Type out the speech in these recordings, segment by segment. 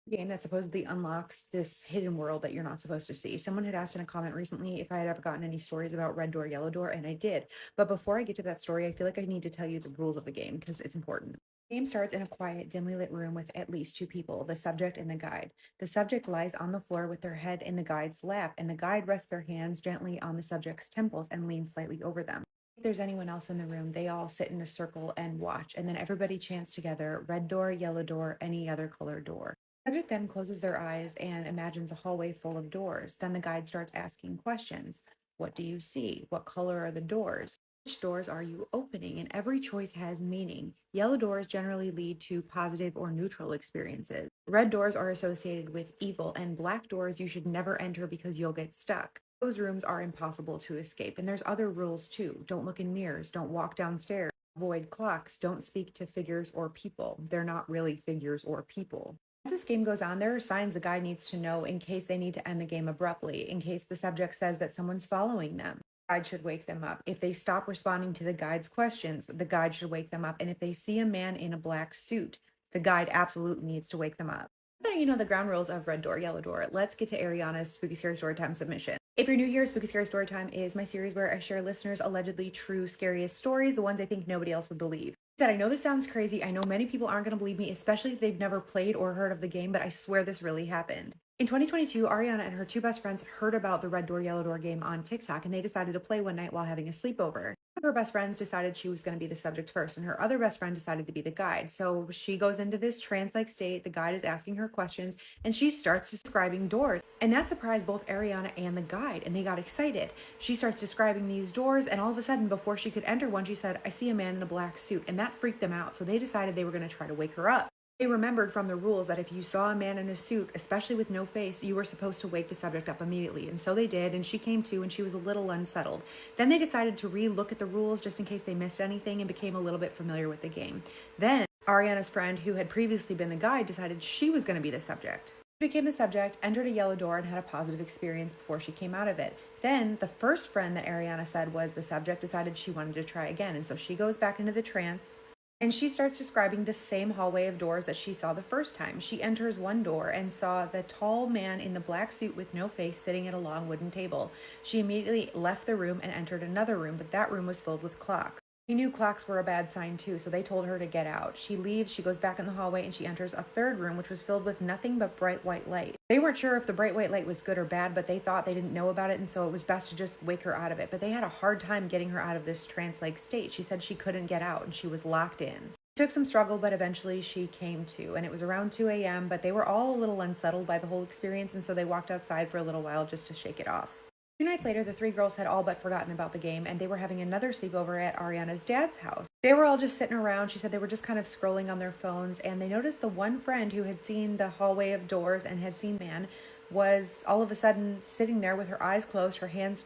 Game that supposedly unlocks this hidden world that you're not supposed to see. Someone had asked in a comment recently if I had ever gotten any stories about red door, yellow door, and I did. But before I get to that story, I feel like I need to tell you the rules of the game because it's important. The game starts in a quiet, dimly lit room with at least two people, the subject and the guide. The subject lies on the floor with their head in the guide's lap, and the guide rests their hands gently on the subject's temples and leans slightly over them. If there's anyone else in the room, they all sit in a circle and watch, and then everybody chants together, red door, yellow door, any other color door. The subject then closes their eyes and imagines a hallway full of doors. Then the guide starts asking questions. What do you see? What color are the doors? Which doors are you opening? And every choice has meaning. Yellow doors generally lead to positive or neutral experiences. Red doors are associated with evil, and black doors you should never enter because you'll get stuck. Those rooms are impossible to escape. And there's other rules too. Don't look in mirrors, don't walk downstairs, avoid clocks, don't speak to figures or people. They're not really figures or people. As this game goes on, there are signs the guide needs to know in case they need to end the game abruptly, in case the subject says that someone's following them. The guide should wake them up. If they stop responding to the guide's questions, the guide should wake them up. And if they see a man in a black suit, the guide absolutely needs to wake them up. Now that you know the ground rules of red door, yellow door, let's get to Ariana's Spooky Scary Storytime submission. If you're new here, Spooky Scary Storytime is my series where I share listeners' allegedly true, scariest stories, the ones I think nobody else would believe. Said, I know this sounds crazy. I know many people aren't going to believe me, especially if they've never played or heard of the game, but I swear this really happened. In 2022, Ariana and her two best friends heard about the Red Door, Yellow Door game on TikTok, and they decided to play one night while having a sleepover. One of her best friends decided she was going to be the subject first, and her other best friend decided to be the guide. So she goes into this trance-like state. The guide is asking her questions, and she starts describing doors. And that surprised both Ariana and the guide, and they got excited. She starts describing these doors, and all of a sudden, before she could enter one, she said, I see a man in a black suit, and that freaked them out. So they decided they were going to try to wake her up. They remembered from the rules that if you saw a man in a suit, especially with no face, you were supposed to wake the subject up immediately. And so they did, and she came to, and she was a little unsettled. Then they decided to re-look at the rules just in case they missed anything and became a little bit familiar with the game. Then Ariana's friend, who had previously been the guide, decided she was going to be the subject. She became the subject, entered a yellow door, and had a positive experience before she came out of it. Then the first friend that Ariana said was the subject decided she wanted to try again, and so she goes back into the trance. And she starts describing the same hallway of doors that she saw the first time. She enters one door and saw the tall man in the black suit with no face sitting at a long wooden table. She immediately left the room and entered another room, but that room was filled with clocks. She knew clocks were a bad sign too, so they told her to get out. She leaves, she goes back in the hallway, and she enters a third room, which was filled with nothing but bright white light. They weren't sure if the bright white light was good or bad, but they thought they didn't know about it, and so it was best to just wake her out of it. But they had a hard time getting her out of this trance-like state. She said she couldn't get out, and she was locked in. It took some struggle, but eventually she came to, and it was around 2 a.m., but they were all a little unsettled by the whole experience, and so they walked outside for a little while just to shake it off. 2 nights later, the three girls had all but forgotten about the game, and they were having another sleepover at Ariana's dad's house. They were all just sitting around. She said they were just kind of scrolling on their phones, and they noticed the one friend who had seen the hallway of doors and had seen man was all of a sudden sitting there with her eyes closed, her hands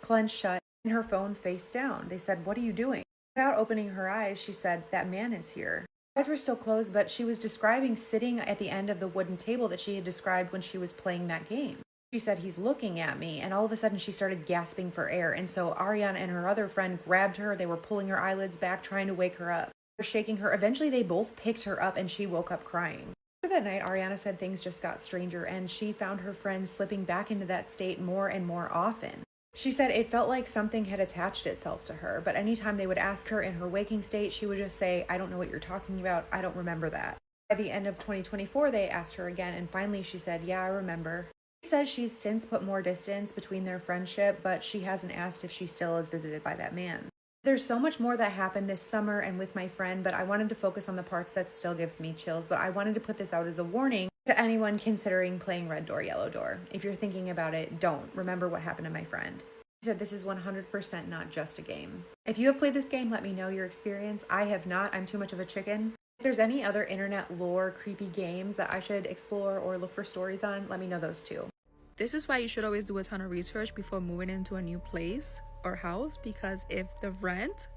clenched shut, and her phone face down. They said, "What are you doing?" Without opening her eyes, she said, "That man is here." Her eyes were still closed, but she was describing sitting at the end of the wooden table that she had described when she was playing that game. She said, "He's looking at me," and all of a sudden she started gasping for air, and so Ariana and her other friend grabbed her. They were pulling her eyelids back, trying to wake her up. They were shaking her. Eventually they both picked her up, and she woke up crying. After that night, Ariana said things just got stranger, and she found her friend slipping back into that state more and more often. She said it felt like something had attached itself to her, but anytime they would ask her in her waking state, she would just say, "I don't know what you're talking about. I don't remember that." By the end of 2024, they asked her again, and finally she said, "Yeah, I remember." She says she's since put more distance between their friendship, but she hasn't asked if she still is visited by that man. There's so much more that happened this summer and with my friend, but I wanted to focus on the parts that still gives me chills. But I wanted to put this out as a warning to anyone considering playing Red Door, Yellow Door. If you're thinking about it, don't. Remember what happened to my friend. She said this is 100% not just a game. If you have played this game, let me know your experience. I have not. I'm too much of a chicken. If there's any other internet lore creepy games that I should explore or look for stories on, let me know those too. This is why you should always do a ton of research before moving into a new place or house, because if the rent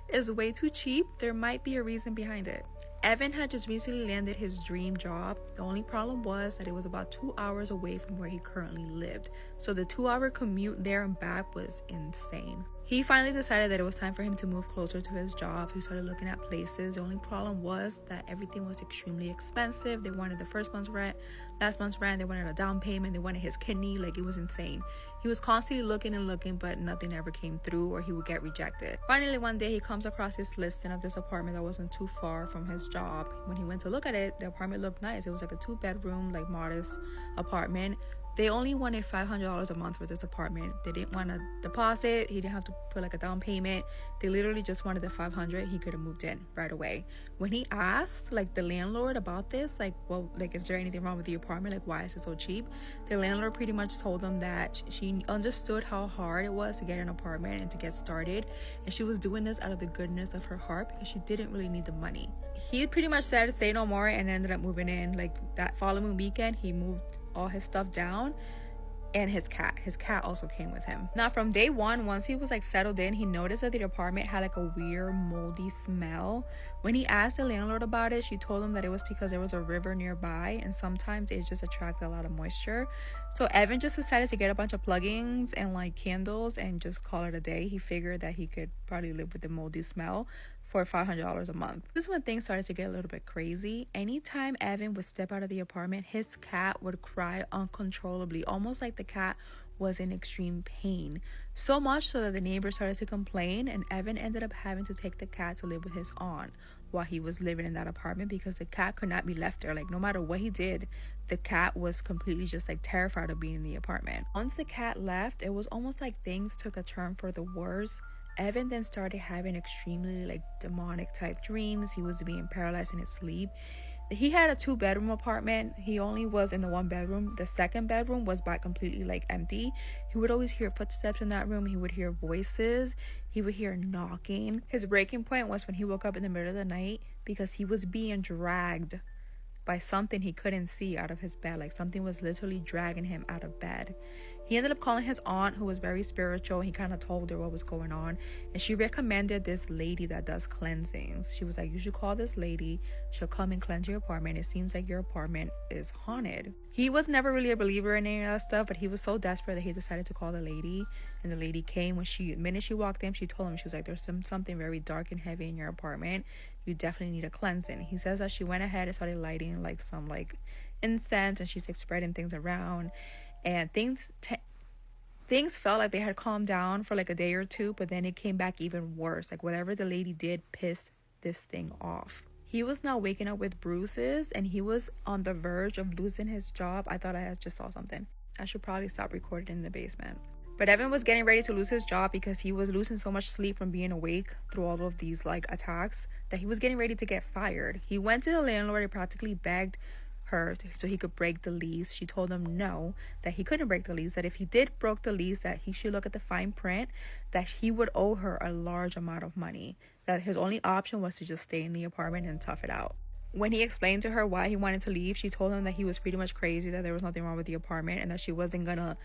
is way too cheap, there might be a reason behind it. Evan had just recently landed his dream job. The only problem was that it was about 2 hours away from where he currently lived. So the 2-hour commute there and back was insane. He finally decided that it was time for him to move closer to his job. He started looking at places. The only problem was that everything was extremely expensive. They wanted the first month's rent, last month's rent, they wanted a down payment, they wanted his kidney. Like, it was insane. He was constantly looking and looking, but nothing ever came through, or he would get rejected. Finally, one day he comes across this listing of this apartment that wasn't too far from his job. When he went to look at it, the apartment looked nice. It was like a 2-bedroom, like modest apartment. They only wanted $500 a month for this apartment. They didn't want a deposit. He didn't have to put like a down payment. They literally just wanted the $500. He could have moved in right away. When he asked like the landlord about this, like, well, like, is there anything wrong with the apartment? Like, why is it so cheap? The landlord pretty much told him that she understood how hard it was to get an apartment and to get started. And she was doing this out of the goodness of her heart because she didn't really need the money. He pretty much said, say no more, and ended up moving in. Like, that following weekend, he moved all his stuff down, and his cat also came with him. Now, from day one, once he was like settled in, he noticed that the apartment had like a weird moldy smell. When he asked the landlord about it, she told him that it was because there was a river nearby, and sometimes it just attracts a lot of moisture. So Evan just decided to get a bunch of plugins and like candles and just call it a day. He figured that he could probably live with the moldy smell for $500 a month. This is when things started to get a little bit crazy. Anytime Evan would step out of the apartment, his cat would cry uncontrollably, almost like the cat was in extreme pain. So much so that the neighbors started to complain, and Evan ended up having to take the cat to live with his aunt while he was living in that apartment, because the cat could not be left there. Like, no matter what he did, the cat was completely just like terrified of being in the apartment. Once the cat left, it was almost like things took a turn for the worse. Evan then started having extremely like demonic type dreams. He was being paralyzed in his sleep. He had a 2-bedroom apartment. He only was in the 1 bedroom. The 2nd bedroom was by completely like empty. He would always hear footsteps in that room. He would hear voices. He would hear knocking. His breaking point was when he woke up in the middle of the night because he was being dragged by something he couldn't see out of his bed. Like, something was literally dragging him out of bed. He ended up calling his aunt, who was very spiritual. He kind of told her what was going on, and she recommended this lady that does cleansings. She was like, you should call this lady. She'll come and cleanse your apartment. It seems like your apartment is haunted. He was never really a believer in any of that stuff, but he was so desperate that he decided to call the lady, and the lady came. The minute she walked in, she told him, she was like, there's something very dark and heavy in your apartment. You definitely need a cleansing. He says that she went ahead and started lighting like some like incense, and she's like spreading things around, and things felt like they had calmed down for like a day or two, but then it came back even worse. Like, whatever the lady did pissed this thing off. He was now waking up with bruises, and he was on the verge of losing his job. I thought I just saw something. I should probably stop recording in the basement. But Evan was getting ready to lose his job because he was losing so much sleep from being awake through all of these like attacks that he was getting ready to get fired. He went to the landlord and practically begged her so he could break the lease. She told him no, that he couldn't break the lease, that if he did broke the lease, that he should look at the fine print, that he would owe her a large amount of money, that his only option was to just stay in the apartment and tough it out. When he explained to her why he wanted to leave, she told him that he was pretty much crazy, that there was nothing wrong with the apartment, and that she wasn't gonna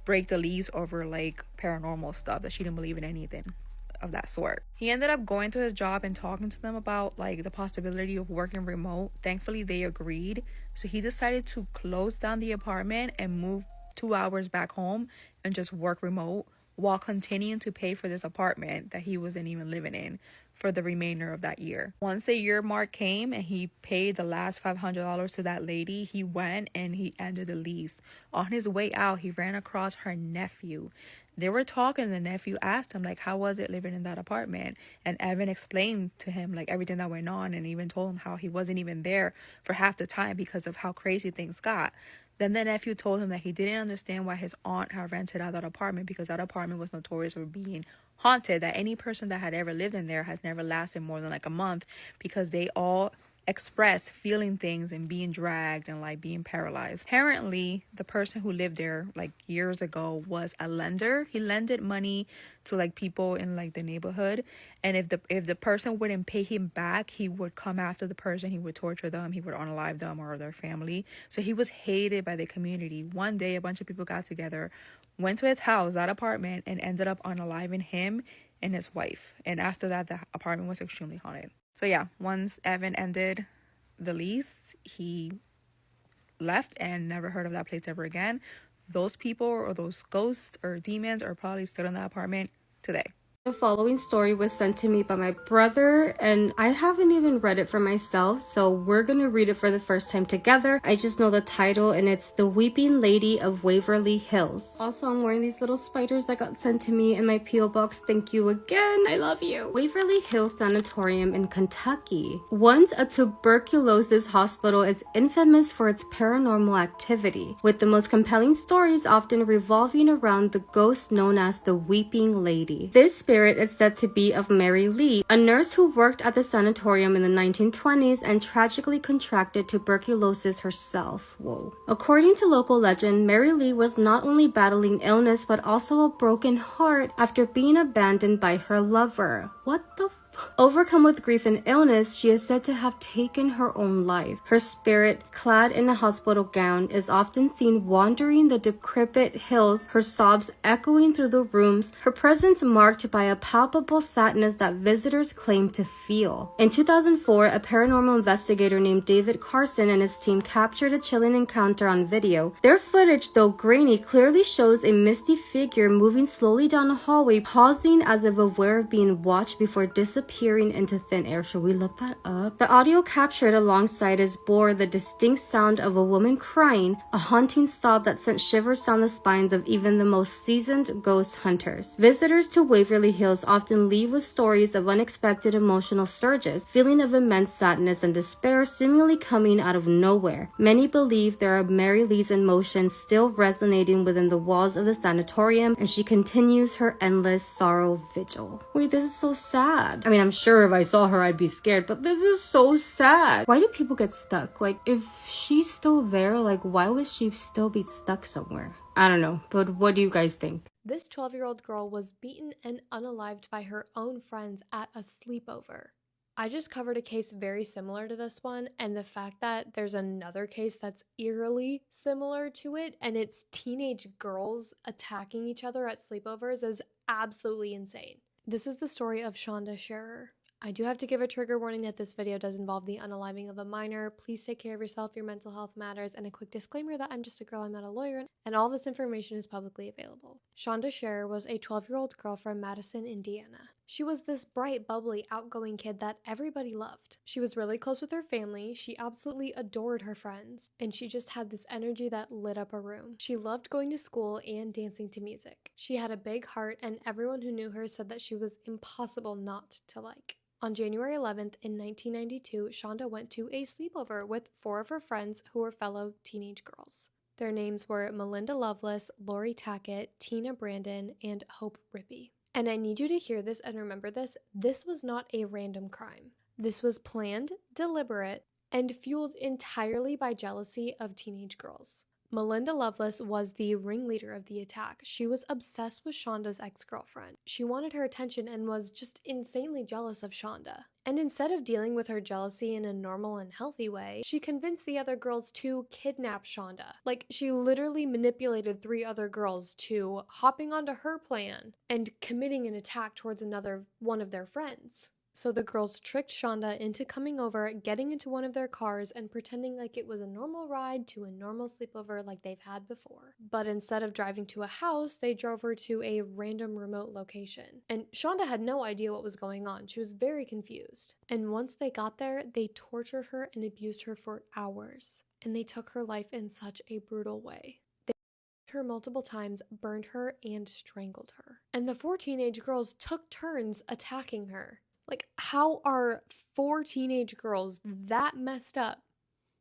break the lease over like paranormal stuff, that she didn't believe in anything of that sort. He ended up going to his job and talking to them about like the possibility of working remote. Thankfully, they agreed. So he decided to close down the apartment and move 2 hours back home and just work remote while continuing to pay for this apartment that he wasn't even living in for the remainder of that year. Once the year mark came and he paid the last $500 to that lady, he went and he ended the lease. On his way out, he ran across her nephew. They were talking, and the nephew asked him, like, how was it living in that apartment? And Evan explained to him, like, everything that went on, and even told him how he wasn't even there for half the time because of how crazy things got. Then the nephew told him that he didn't understand why his aunt had rented out that apartment, because that apartment was notorious for being haunted, that any person that had ever lived in there has never lasted more than like a month, because they all express feeling things and being dragged and like being paralyzed. Apparently, the person who lived there like years ago was a lender. He lended money to like people in like the neighborhood, and if the person wouldn't pay him back, he would come after the person. He would torture them. He would unalive them or their family. So he was hated by the community. One day, a bunch of people got together, went to his house, that apartment, and ended up unaliving him and his wife. And after that, the apartment was extremely haunted. So yeah, once Evan ended the lease, he left and never heard of that place ever again. Those people or those ghosts or demons are probably still in that apartment today. The following story was sent to me by my brother, and I haven't even read it for myself, so we're gonna read it for the first time together. I just know the title, and it's The Weeping Lady of Waverly Hills. Also, I'm wearing these little spiders that got sent to me in my P.O. box. Thank you again. I love you. Waverly Hills Sanatorium in Kentucky. Once a tuberculosis hospital, is infamous for its paranormal activity, with the most compelling stories often revolving around the ghost known as the Weeping Lady. This spirit is said to be of Mary Lee, a nurse who worked at the sanatorium in the 1920s and tragically contracted tuberculosis herself. Whoa. According to local legend, Mary Lee was not only battling illness but also a broken heart after being abandoned by her lover. What the Overcome with grief and illness, she is said to have taken her own life. Her spirit, clad in a hospital gown, is often seen wandering the decrepit hills, her sobs echoing through the rooms, her presence marked by a palpable sadness that visitors claim to feel. In 2004, a paranormal investigator named David Carson and his team captured a chilling encounter on video. Their footage, though grainy, clearly shows a misty figure moving slowly down a hallway, pausing as if aware of being watched before disappearing into thin air. Should we look that up? The audio captured alongside it bore the distinct sound of a woman crying, a haunting sob that sent shivers down the spines of even the most seasoned ghost hunters. Visitors to Waverly Hills often leave with stories of unexpected emotional surges, feeling of immense sadness and despair seemingly coming out of nowhere. Many believe there are Mary Lee's emotions still resonating within the walls of the sanatorium, and she continues her endless sorrow vigil. Wait, this is so sad. I mean, I'm sure if I saw her, I'd be scared, but this is so sad. Why do people get stuck? Like, if she's still there, like, why would she still be stuck somewhere? I don't know, but what do you guys think? This 12-year-old girl was beaten and unalived by her own friends at a sleepover. I just covered a case very similar to this one, and the fact that there's another case that's eerily similar to it, and it's teenage girls attacking each other at sleepovers, is absolutely insane. This is the story of Shanda Sharer. I do have to give a trigger warning that this video does involve the unaliving of a minor. Please take care of yourself, your mental health matters, and a quick disclaimer that I'm just a girl, I'm not a lawyer, and all this information is publicly available. Shanda Sharer was a 12-year-old girl from Madison, Indiana. She was this bright, bubbly, outgoing kid that everybody loved. She was really close with her family, she absolutely adored her friends, and she just had this energy that lit up a room. She loved going to school and dancing to music. She had a big heart, and everyone who knew her said that she was impossible not to like. On January 11th in 1992, Shanda went to a sleepover with 4 of her friends who were fellow teenage girls. Their names were Melinda Loveless, Lori Tackett, Tina Brandon, and Hope Rippey. And I need you to hear this and remember this. This was not a random crime. This was planned, deliberate, and fueled entirely by jealousy of teenage girls. Melinda Loveless was the ringleader of the attack. She was obsessed with Shanda's ex-girlfriend. She wanted her attention and was just insanely jealous of Shanda. And instead of dealing with her jealousy in a normal and healthy way, she convinced the other girls to kidnap Shanda. Like, she literally manipulated 3 other girls to hopping onto her plan and committing an attack towards another one of their friends. So the girls tricked Shanda into coming over, getting into one of their cars, and pretending like it was a normal ride to a normal sleepover like they've had before. But instead of driving to a house, they drove her to a random remote location. And Shanda had no idea what was going on. She was very confused. And once they got there, they tortured her and abused her for hours. And they took her life in such a brutal way. They her multiple times, burned her, and strangled her. And the 4 teenage girls took turns attacking her. Like, how are 4 teenage girls that messed up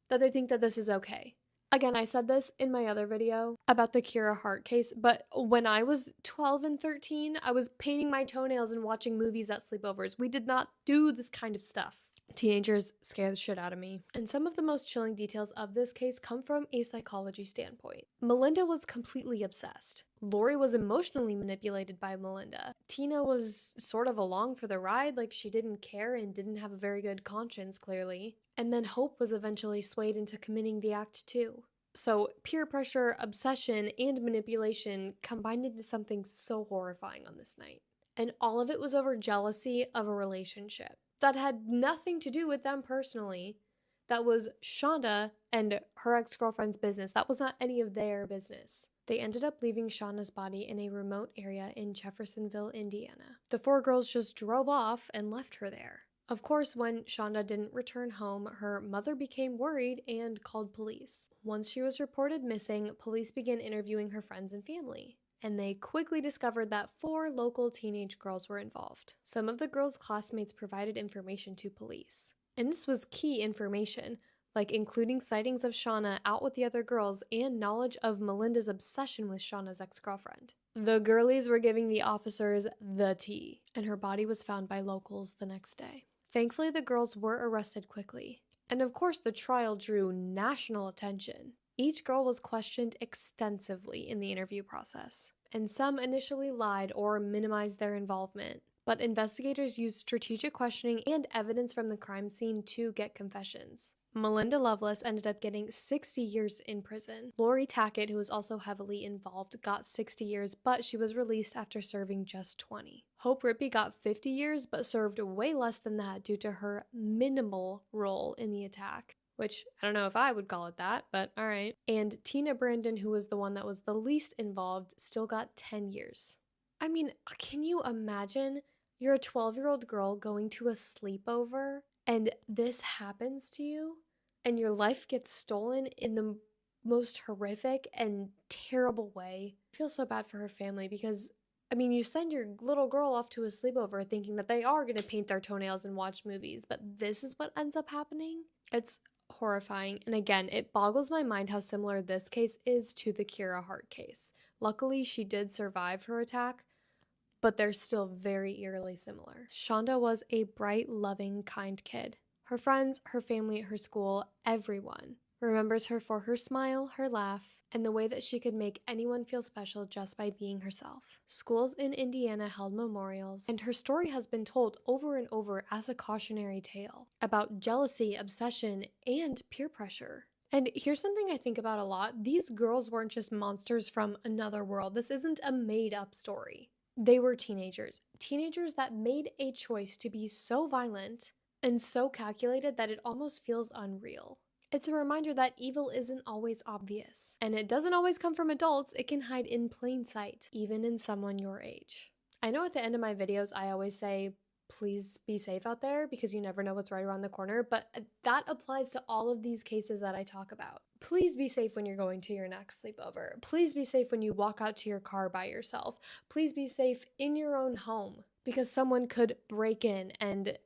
that they think that this is okay? Again, I said this in my other video about the Kira Hart case, but when I was 12 and 13, I was painting my toenails and watching movies at sleepovers. We did not do this kind of stuff. Teenagers scare the shit out of me. And some of the most chilling details of this case come from a psychology standpoint. Melinda was completely obsessed. Lori was emotionally manipulated by Melinda. Tina was sort of along for the ride, like she didn't care and didn't have a very good conscience, clearly. And then Hope was eventually swayed into committing the act too. So peer pressure, obsession, and manipulation combined into something so horrifying on this night. And all of it was over jealousy of a relationship that had nothing to do with them personally. That was Shanda and her ex-girlfriend's business. That was not any of their business. They ended up leaving Shauna's body in a remote area in Jeffersonville, Indiana. The 4 girls just drove off and left her there. Of course, when Shanda didn't return home, her mother became worried and called police. Once she was reported missing, police began interviewing her friends and family, and they quickly discovered that 4 local teenage girls were involved. Some of the girls' classmates provided information to police, and this was key information, like including sightings of Shauna out with the other girls and knowledge of Melinda's obsession with Shauna's ex-girlfriend. The girlies were giving the officers the tea, and her body was found by locals the next day. Thankfully, the girls were arrested quickly, and of course the trial drew national attention. Each girl was questioned extensively in the interview process, and some initially lied or minimized their involvement. But investigators used strategic questioning and evidence from the crime scene to get confessions. Melinda Loveless ended up getting 60 years in prison. Lori Tackett, who was also heavily involved, got 60 years, but she was released after serving just 20. Hope Rippey got 50 years, but served way less than that due to her minimal role in the attack. Which, I don't know if I would call it that, but alright. And Tina Brandon, who was the one that was the least involved, still got 10 years. I mean, can you imagine? You're a 12-year-old girl going to a sleepover, and this happens to you, and your life gets stolen in the most horrific and terrible way. I feel so bad for her family because, I mean, you send your little girl off to a sleepover thinking that they are going to paint their toenails and watch movies, but this is what ends up happening? It's horrifying, and again, it boggles my mind how similar this case is to the Kira Hart case. Luckily, she did survive her attack, but they're still very eerily similar. Shanda was a bright, loving, kind kid. Her friends, her family, her school, everyone remembers her for her smile, her laugh, and the way that she could make anyone feel special just by being herself. Schools in Indiana held memorials, and her story has been told over and over as a cautionary tale about jealousy, obsession, and peer pressure. And here's something I think about a lot. These girls weren't just monsters from another world. This isn't a made-up story. They were teenagers that made a choice to be so violent and so calculated that it almost feels unreal. It's a reminder that evil isn't always obvious, and it doesn't always come from adults. It can hide in plain sight, even in someone your age. I know at the end of my videos I always say, please be safe out there because you never know what's right around the corner, but that applies to all of these cases that I talk about. Please be safe when you're going to your next sleepover. Please be safe when you walk out to your car by yourself. Please be safe in your own home because someone could break in and,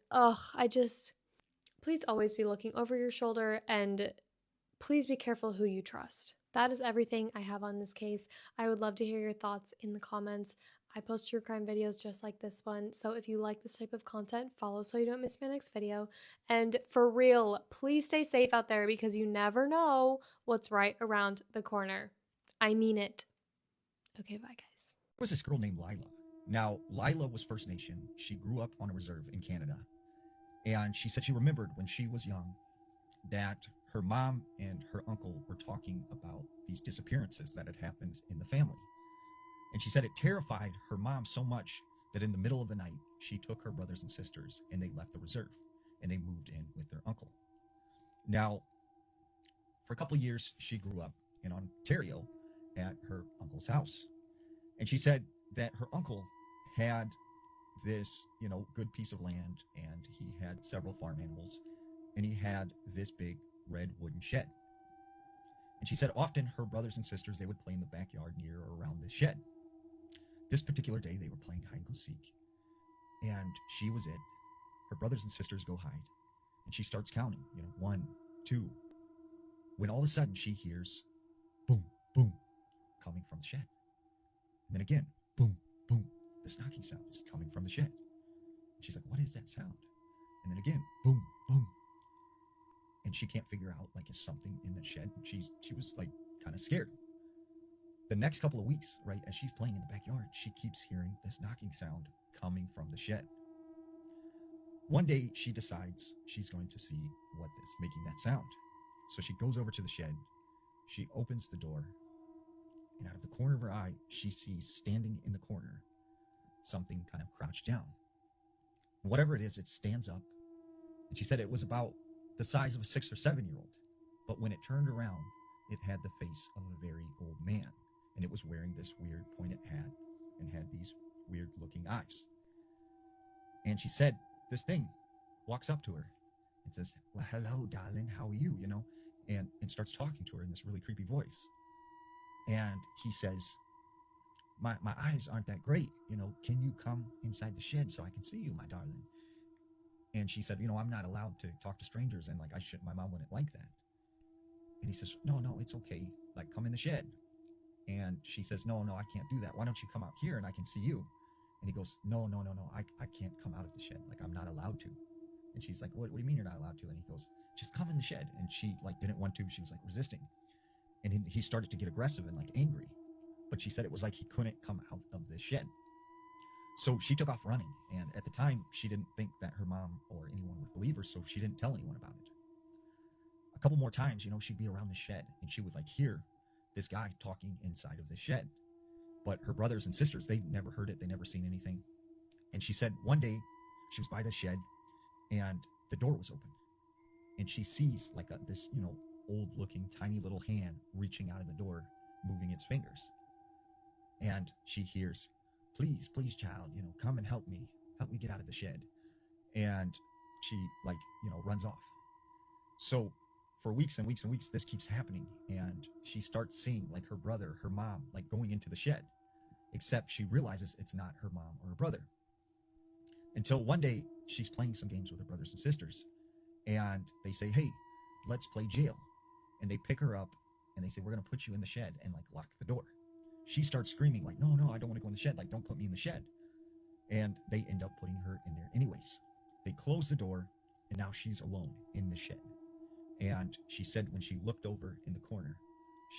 please always be looking over your shoulder and please be careful who you trust. That is everything I have on this case. I would love to hear your thoughts in the comments. I post true crime videos just like this one, so if you like this type of content, follow so you don't miss my next video. And for real, please stay safe out there because you never know what's right around the corner. I mean it. Okay, bye guys. There was this girl named Lila. Now, Lila was First Nation. She grew up on a reserve in Canada. And she said she remembered when she was young that her mom and her uncle were talking about these disappearances that had happened in the family. And she said it terrified her mom so much that in the middle of the night, she took her brothers and sisters and they left the reserve and they moved in with their uncle. Now, for a couple years, she grew up in Ontario at her uncle's house. And she said that her uncle had this, good piece of land, and he had several farm animals, and he had this big red wooden shed. And she said often her brothers and sisters, they would play in the backyard near or around this shed. This particular day, they were playing hide-and-go-seek, and she was it. Her brothers and sisters go hide, and she starts counting, 1, 2, when all of a sudden she hears boom, boom, coming from the shed. And then again, boom, boom, this knocking sound is coming from the shed. And she's like, what is that sound? And then again, boom, boom. And she can't figure out, is something in the shed? She was kind of scared. The next couple of weeks, right, as she's playing in the backyard, she keeps hearing this knocking sound coming from the shed. One day, she decides she's going to see what is making that sound. So she goes over to the shed, she opens the door, and out of the corner of her eye, she sees standing in the corner something kind of crouched down. Whatever it is, it stands up, and she said it was about the size of a 6 or 7-year-old, but when it turned around, it had the face of a very old man. and it was wearing this weird pointed hat and had these weird looking eyes. And she said this thing walks up to her and says, "Well, hello, darling, how are you?" And starts talking to her in this really creepy voice. And he says, my eyes aren't that great, can you come inside the shed so I can see you, my darling? And she said, I'm not allowed to talk to strangers, and my mom wouldn't like that. And he says, no, it's okay, come in the shed. And she says, no, I can't do that. Why don't you come out here and I can see you? And he goes, no, I can't come out of the shed, I'm not allowed to. And she's like, what do you mean you're not allowed to? And he goes, just come in the shed. And she didn't want to. She was resisting. And he started to get aggressive and angry. But she said it was he couldn't come out of this shed. So she took off running. And at the time, she didn't think that her mom or anyone would believe her, so she didn't tell anyone about it. A couple more times, she'd be around the shed, and she would hear this guy talking inside of the shed. But her brothers and sisters, they never heard it. They never seen anything. And she said one day she was by the shed and the door was open. And she sees this, old looking tiny little hand reaching out of the door, moving its fingers. And she hears, please, child, come and help me get out of the shed. And she runs off. So for weeks and weeks and weeks, this keeps happening. And she starts seeing her brother, her mom, going into the shed, except she realizes it's not her mom or her brother. Until one day she's playing some games with her brothers and sisters, and they say, hey, let's play jail. And they pick her up and they say, we're going to put you in the shed, and lock the door. She starts screaming no, I don't want to go in the shed. Don't put me in the shed. And they end up putting her in there anyways. They close the door, and now she's alone in the shed. And she said when she looked over in the corner,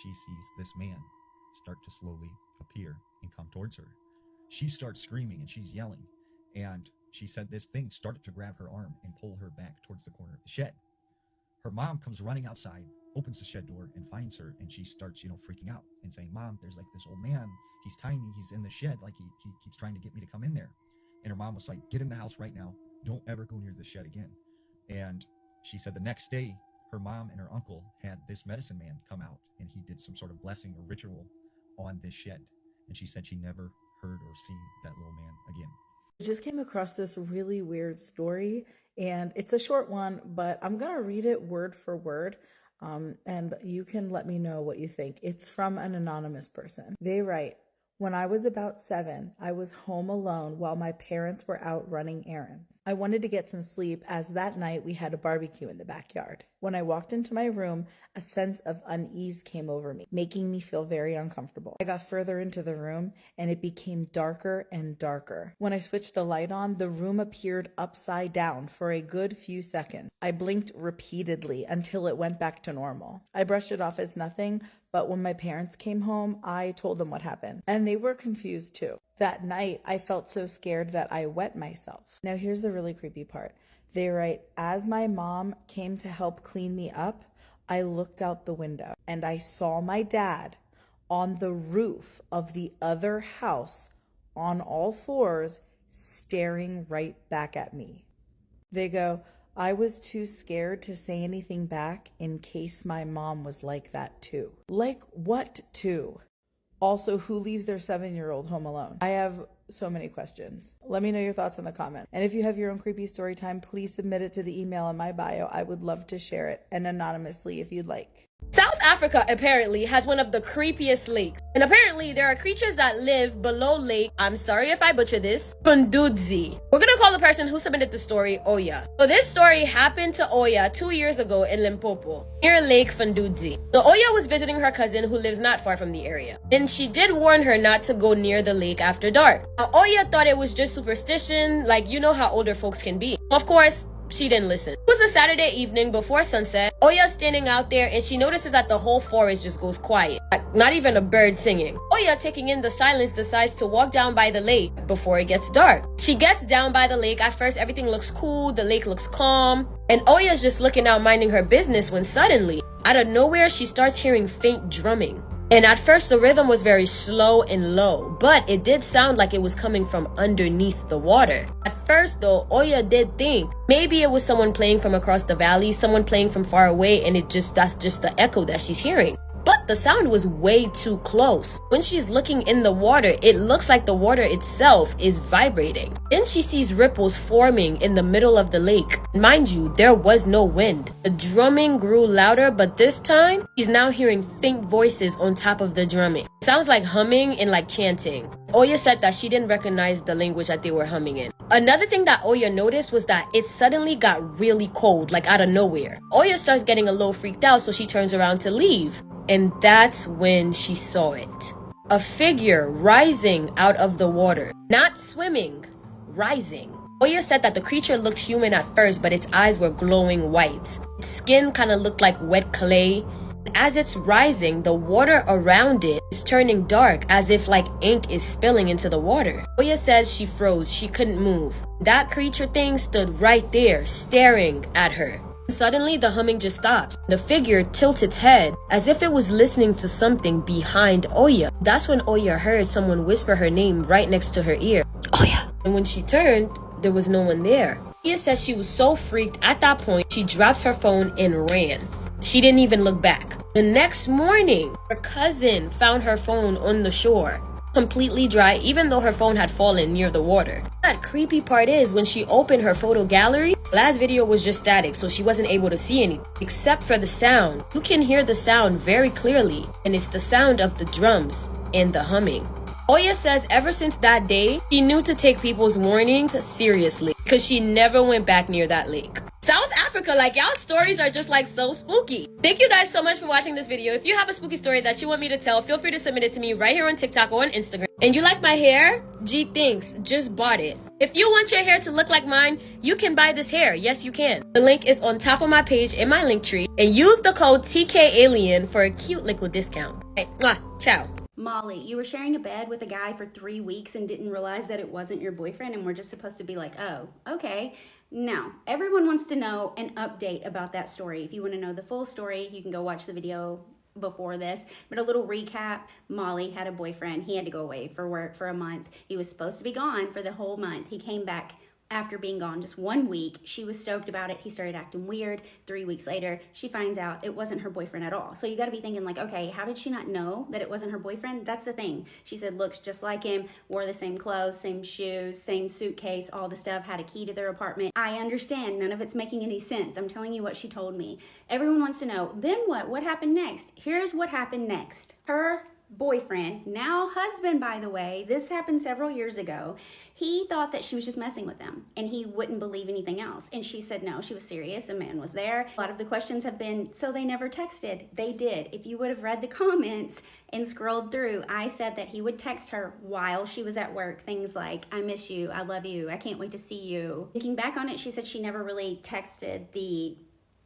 she sees this man start to slowly appear and come towards her. She starts screaming and she's yelling. And she said this thing started to grab her arm and pull her back towards the corner of the shed. Her mom comes running outside, opens the shed door and finds her, and she starts, freaking out and saying, Mom, there's this old man. He's tiny. He's in the shed. He keeps trying to get me to come in there. And her mom was like, get in the house right now. Don't ever go near the shed again. And she said the next day, her mom and her uncle had this medicine man come out, and he did some sort of blessing or ritual on this shed. And she said she never heard or seen that little man again. I just came across this really weird story, and it's a short one, but I'm going to read it word for word, and you can let me know what you think. It's from an anonymous person. They write, when I was about 7, I was home alone while my parents were out running errands. I wanted to get some sleep, as that night we had a barbecue in the backyard. When I walked into my room, a sense of unease came over me, making me feel very uncomfortable. I got further into the room, and it became darker and darker. When I switched the light on, the room appeared upside down for a good few seconds. I blinked repeatedly until it went back to normal. I brushed it off as nothing, but when my parents came home, I told them what happened, and they were confused too. That night, I felt so scared that I wet myself. Now here's the really creepy part. They write, as my mom came to help clean me up, I looked out the window and I saw my dad on the roof of the other house on all fours, staring right back at me. They go, I was too scared to say anything back in case my mom was like that too. Like what too? Also, who leaves their 7-year-old home alone? I have so many questions. Let me know your thoughts in the comment. And if you have your own creepy story time, please submit it to the email in my bio. I would love to share it, and anonymously if you'd like. South Africa apparently has one of the creepiest lakes. And apparently there are creatures that live below Lake, I'm sorry if I butcher this, Fundudzi. We're gonna call the person who submitted the story Oya. So this story happened to Oya 2 years ago in Limpopo, near Lake Fundudzi. So Oya was visiting her cousin who lives not far from the area. And she did warn her not to go near the lake after dark. Now, Oya thought it was just superstition, you know how older folks can be. Of course, she didn't listen. It was a Saturday evening before sunset. Oya's standing out there and she notices that the whole forest just goes quiet. Not even a bird singing. Oya, taking in the silence, decides to walk down by the lake before it gets dark. She gets down by the lake. At first, everything looks cool. The lake looks calm. And Oya's just looking out, minding her business, when suddenly, out of nowhere, she starts hearing faint drumming. And at first, the rhythm was very slow and low, but it did sound like it was coming from underneath the water. At first, though, Oya did think maybe it was someone playing from across the valley, someone playing from far away, and that's just the echo that she's hearing. but the sound was way too close. When she's looking in the water, it looks like the water itself is vibrating. Then she sees ripples forming in the middle of the lake. Mind you, there was no wind. The drumming grew louder, but this time, she's now hearing faint voices on top of the drumming. It sounds like humming and like chanting. Oya said that she didn't recognize the language that they were humming in. Another thing that Oya noticed was that it suddenly got really cold, like out of nowhere. Oya starts getting a little freaked out, so she turns around to leave. And that's when she saw it. A figure rising out of the water. Not swimming, rising. Oya said that the creature looked human at first, but its eyes were glowing white. Its skin kind of looked like wet clay. As it's rising, the water around it is turning dark, as if like ink is spilling into the water. Oya says she froze, she couldn't move. That creature thing stood right there, staring at her. Suddenly, the humming just stops. The figure tilts its head, as if it was listening to something behind Oya. That's when Oya heard someone whisper her name right next to her ear. Oya! And when she turned, there was no one there. Oya says she was so freaked at that point, she drops her phone and ran. She didn't even look back. The next morning, her cousin found her phone on the shore, completely dry, even though her phone had fallen near the water. That creepy part is when she opened her photo gallery, last video was just static, so she wasn't able to see anything except for the sound. You can hear the sound very clearly, and it's the sound of the drums and the humming. Oya says ever since that day, she knew to take people's warnings seriously because she never went back near that lake. South Africa, like y'all stories are just like so spooky. Thank you guys so much for watching this video. If you have a spooky story that you want me to tell, feel free to submit it to me right here on TikTok or on Instagram. And you like my hair? Gee, thanks, just bought it. If you want your hair to look like mine, you can buy this hair. Yes, you can. The link is on top of my page in my link tree, and use the code TKAlien for a cute liquid discount. Okay, mwah, ciao. Molly, you were sharing a bed with a guy for 3 weeks and didn't realize that it wasn't your boyfriend and we're just supposed to be like, oh, okay. No, everyone wants to know an update about that story. If you want to know the full story, you can go watch the video before this. But a little recap, Molly had a boyfriend. He had to go away for work for a month. He was supposed to be gone for the whole month. He came back after being gone just 1 week. She was stoked about it. He started acting weird. 3 weeks later, she finds out it wasn't her boyfriend at all. So you got to be thinking like, okay, how did she not know that it wasn't her boyfriend? That's the thing. She said, looks just like him, wore the same clothes, same shoes, same suitcase, all the stuff, had a key to their apartment. I understand. None of it's making any sense. I'm telling you what she told me. Everyone wants to know, then what? What happened next? Here's what happened next. Her boyfriend, now husband, by the way, this happened several years ago. He thought that she was just messing with him and he wouldn't believe anything else. And she said, no, she was serious. A man was there. A lot of the questions have been, so they never texted. They did. If you would have read the comments and scrolled through, I said that he would text her while she was at work. Things like, I miss you. I love you. I can't wait to see you. Thinking back on it, she said she never really texted the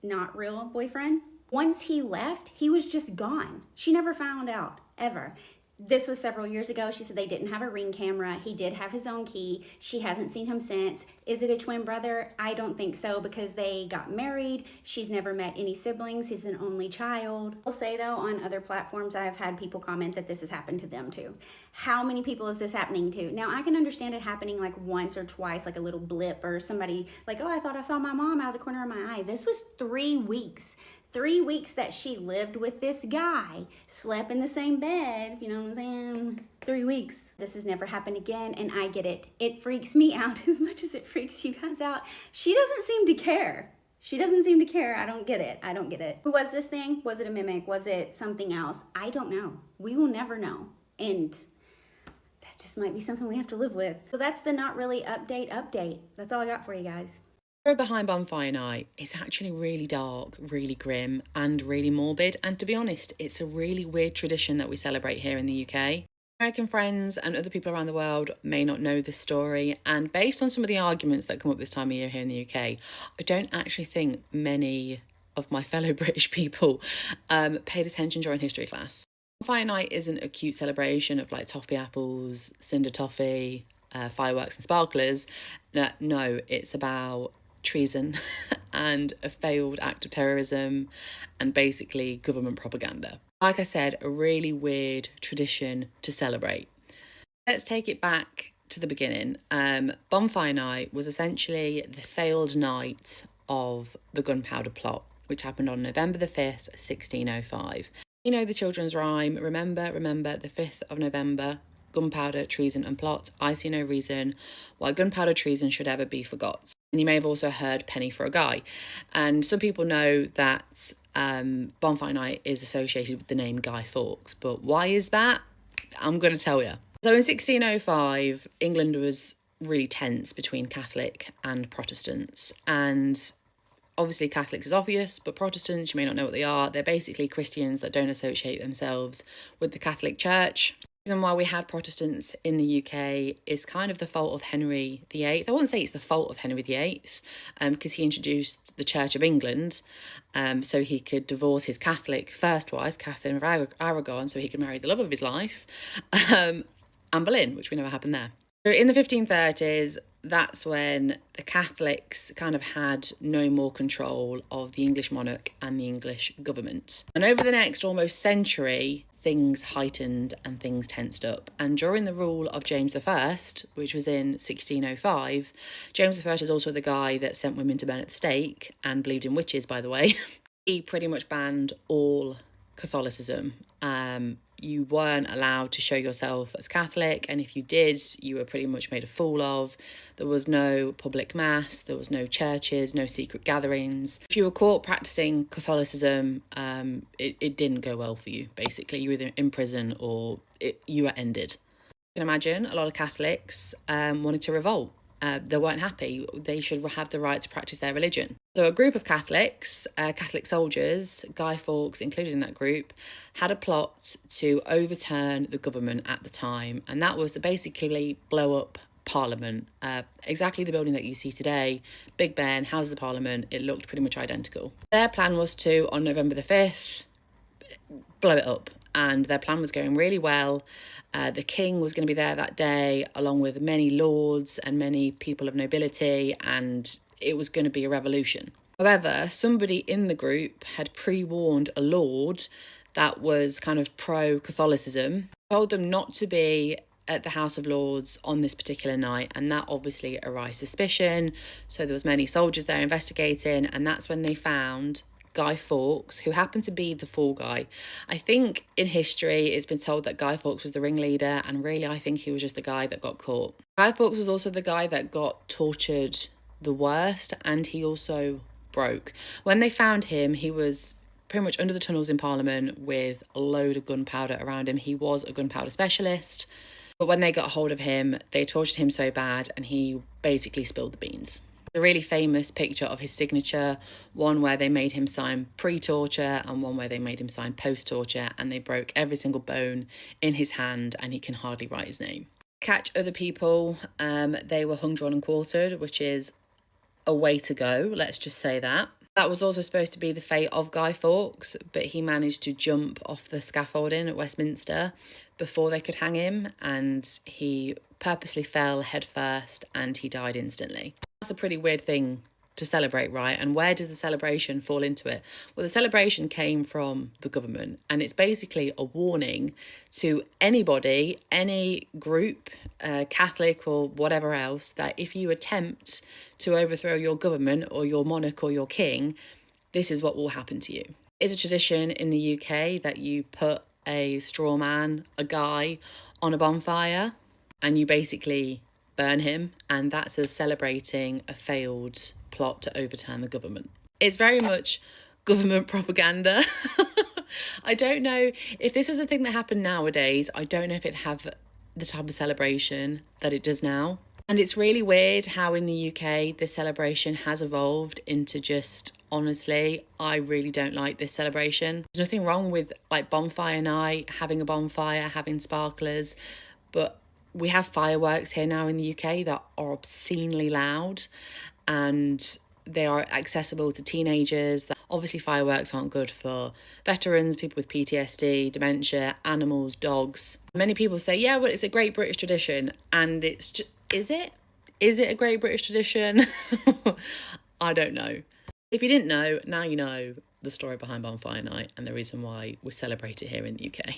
not real boyfriend. Once he left, he was just gone. She never found out, ever. This was several years ago. She said they didn't have a Ring camera. He did have his own key. She hasn't seen him since. Is it a twin brother? I don't think so because they got married. She's never met any siblings. He's an only child. I'll say though, on other platforms, I've had people comment that this has happened to them too. How many people is this happening to? Now, I can understand it happening like once or twice, like a little blip or somebody like, oh, I thought I saw my mom out of the corner of my eye. This was 3 weeks. 3 weeks that she lived with this guy, slept in the same bed, you know what I'm saying? 3 weeks. This has never happened again, and I get it. It freaks me out as much as it freaks you guys out. She doesn't seem to care. She doesn't seem to care. I don't get it. I don't get it. Who was this thing? Was it a mimic? Was it something else? I don't know. We will never know. And that just might be something we have to live with. So that's the not really update. That's all I got for you guys. The story behind Bonfire Night is actually really dark, really grim, and really morbid. And to be honest, it's a really weird tradition that we celebrate here in the UK. American friends and other people around the world may not know this story, and based on some of the arguments that come up this time of year here in the UK, I don't actually think many of my fellow British people paid attention during history class. Bonfire Night isn't a cute celebration of like toffee apples, cinder toffee, fireworks and sparklers. No, it's about treason and a failed act of terrorism and basically government propaganda. Like I said, a really weird tradition to celebrate. Let's take it back to the beginning. Bonfire Night was essentially the failed night of the Gunpowder Plot, which happened on November the 5th, 1605. You know the children's rhyme, remember, remember, the 5th of November, gunpowder, treason and plot. I see no reason why gunpowder treason should ever be forgot. And you may have also heard penny for a guy. And some people know that Bonfire Night is associated with the name Guy Fawkes. But why is that? I'm going to tell you. So in 1605, England was really tense between Catholic and Protestants. And obviously Catholics is obvious, but Protestants, you may not know what they are. They're basically Christians that don't associate themselves with the Catholic Church. The reason why we had Protestants in the UK is kind of the fault of Henry VIII. I wouldn't say it's the fault of Henry VIII, because he introduced the Church of England, so he could divorce his Catholic first wife, Catherine of Aragon, so he could marry the love of his life, Anne Boleyn, which we never happened there. So in the 1530s, that's when the Catholics kind of had no more control of the English monarch and the English government. And over the next almost century, things heightened and things tensed up. And during the rule of James I, which was in 1605, James I is also the guy that sent women to burn at the stake and believed in witches, by the way. He pretty much banned all Catholicism. You weren't allowed to show yourself as Catholic, and if you did, you were pretty much made a fool of. There was no public mass, there was no churches, no secret gatherings. If you were caught practicing Catholicism, it didn't go well for you, basically. You were either in prison or you were ended. You can imagine a lot of Catholics wanted to revolt. They weren't happy. They should have the right to practice their religion. So a group of Catholics, Catholic soldiers, Guy Fawkes included in that group, had a plot to overturn the government at the time. And that was to basically blow up Parliament. Exactly the building that you see today, Big Ben, Houses of Parliament, it looked pretty much identical. Their plan was to, on November the 5th, blow it up. And their plan was going really well. The king was going to be there that day, along with many lords and many people of nobility, and it was going to be a revolution. However, somebody in the group had pre-warned a lord that was kind of pro-Catholicism, told them not to be at the House of Lords on this particular night, and that obviously aroused suspicion. So there was many soldiers there investigating, and that's when they found Guy Fawkes, who happened to be the fall guy. I think in history it's been told that Guy Fawkes was the ringleader, and really I think he was just the guy that got caught. Guy Fawkes was also the guy that got tortured the worst, and he also broke. When they found him, he was pretty much under the tunnels in Parliament with a load of gunpowder around him. He was a gunpowder specialist, but when they got hold of him, they tortured him so bad and he basically spilled the beans. A really famous picture of his signature, one where they made him sign pre-torture and one where they made him sign post-torture, and they broke every single bone in his hand and he can hardly write his name. Catch other people, they were hung, drawn and quartered, which is a way to go, let's just say that. That was also supposed to be the fate of Guy Fawkes, but he managed to jump off the scaffolding at Westminster before they could hang him, and he purposely fell head first and he died instantly. That's a pretty weird thing to celebrate, right? And where does the celebration fall into it? Well, the celebration came from the government, and it's basically a warning to anybody, any group, Catholic or whatever else, that if you attempt to overthrow your government or your monarch or your king, this is what will happen to you. It's a tradition in the UK that you put a straw man, a guy, on a bonfire, and you basically burn him, and that's as celebrating a failed plot to overturn the government. It's very much government propaganda. I don't know if this was a thing that happened nowadays. I don't know if it'd have the type of celebration that it does now. And it's really weird how in the UK this celebration has evolved into just, honestly, I really don't like this celebration. There's nothing wrong with like bonfire night, having a bonfire, having sparklers, but we have fireworks here now in the UK that are obscenely loud, and they are accessible to teenagers. Obviously fireworks aren't good for veterans, people with PTSD, dementia, animals, dogs. Many people say, yeah, well, it's a great British tradition, and it's just, is it a great British tradition? I don't know. If you didn't know, now you know the story behind Bonfire Night and the reason why we celebrate it here in the UK.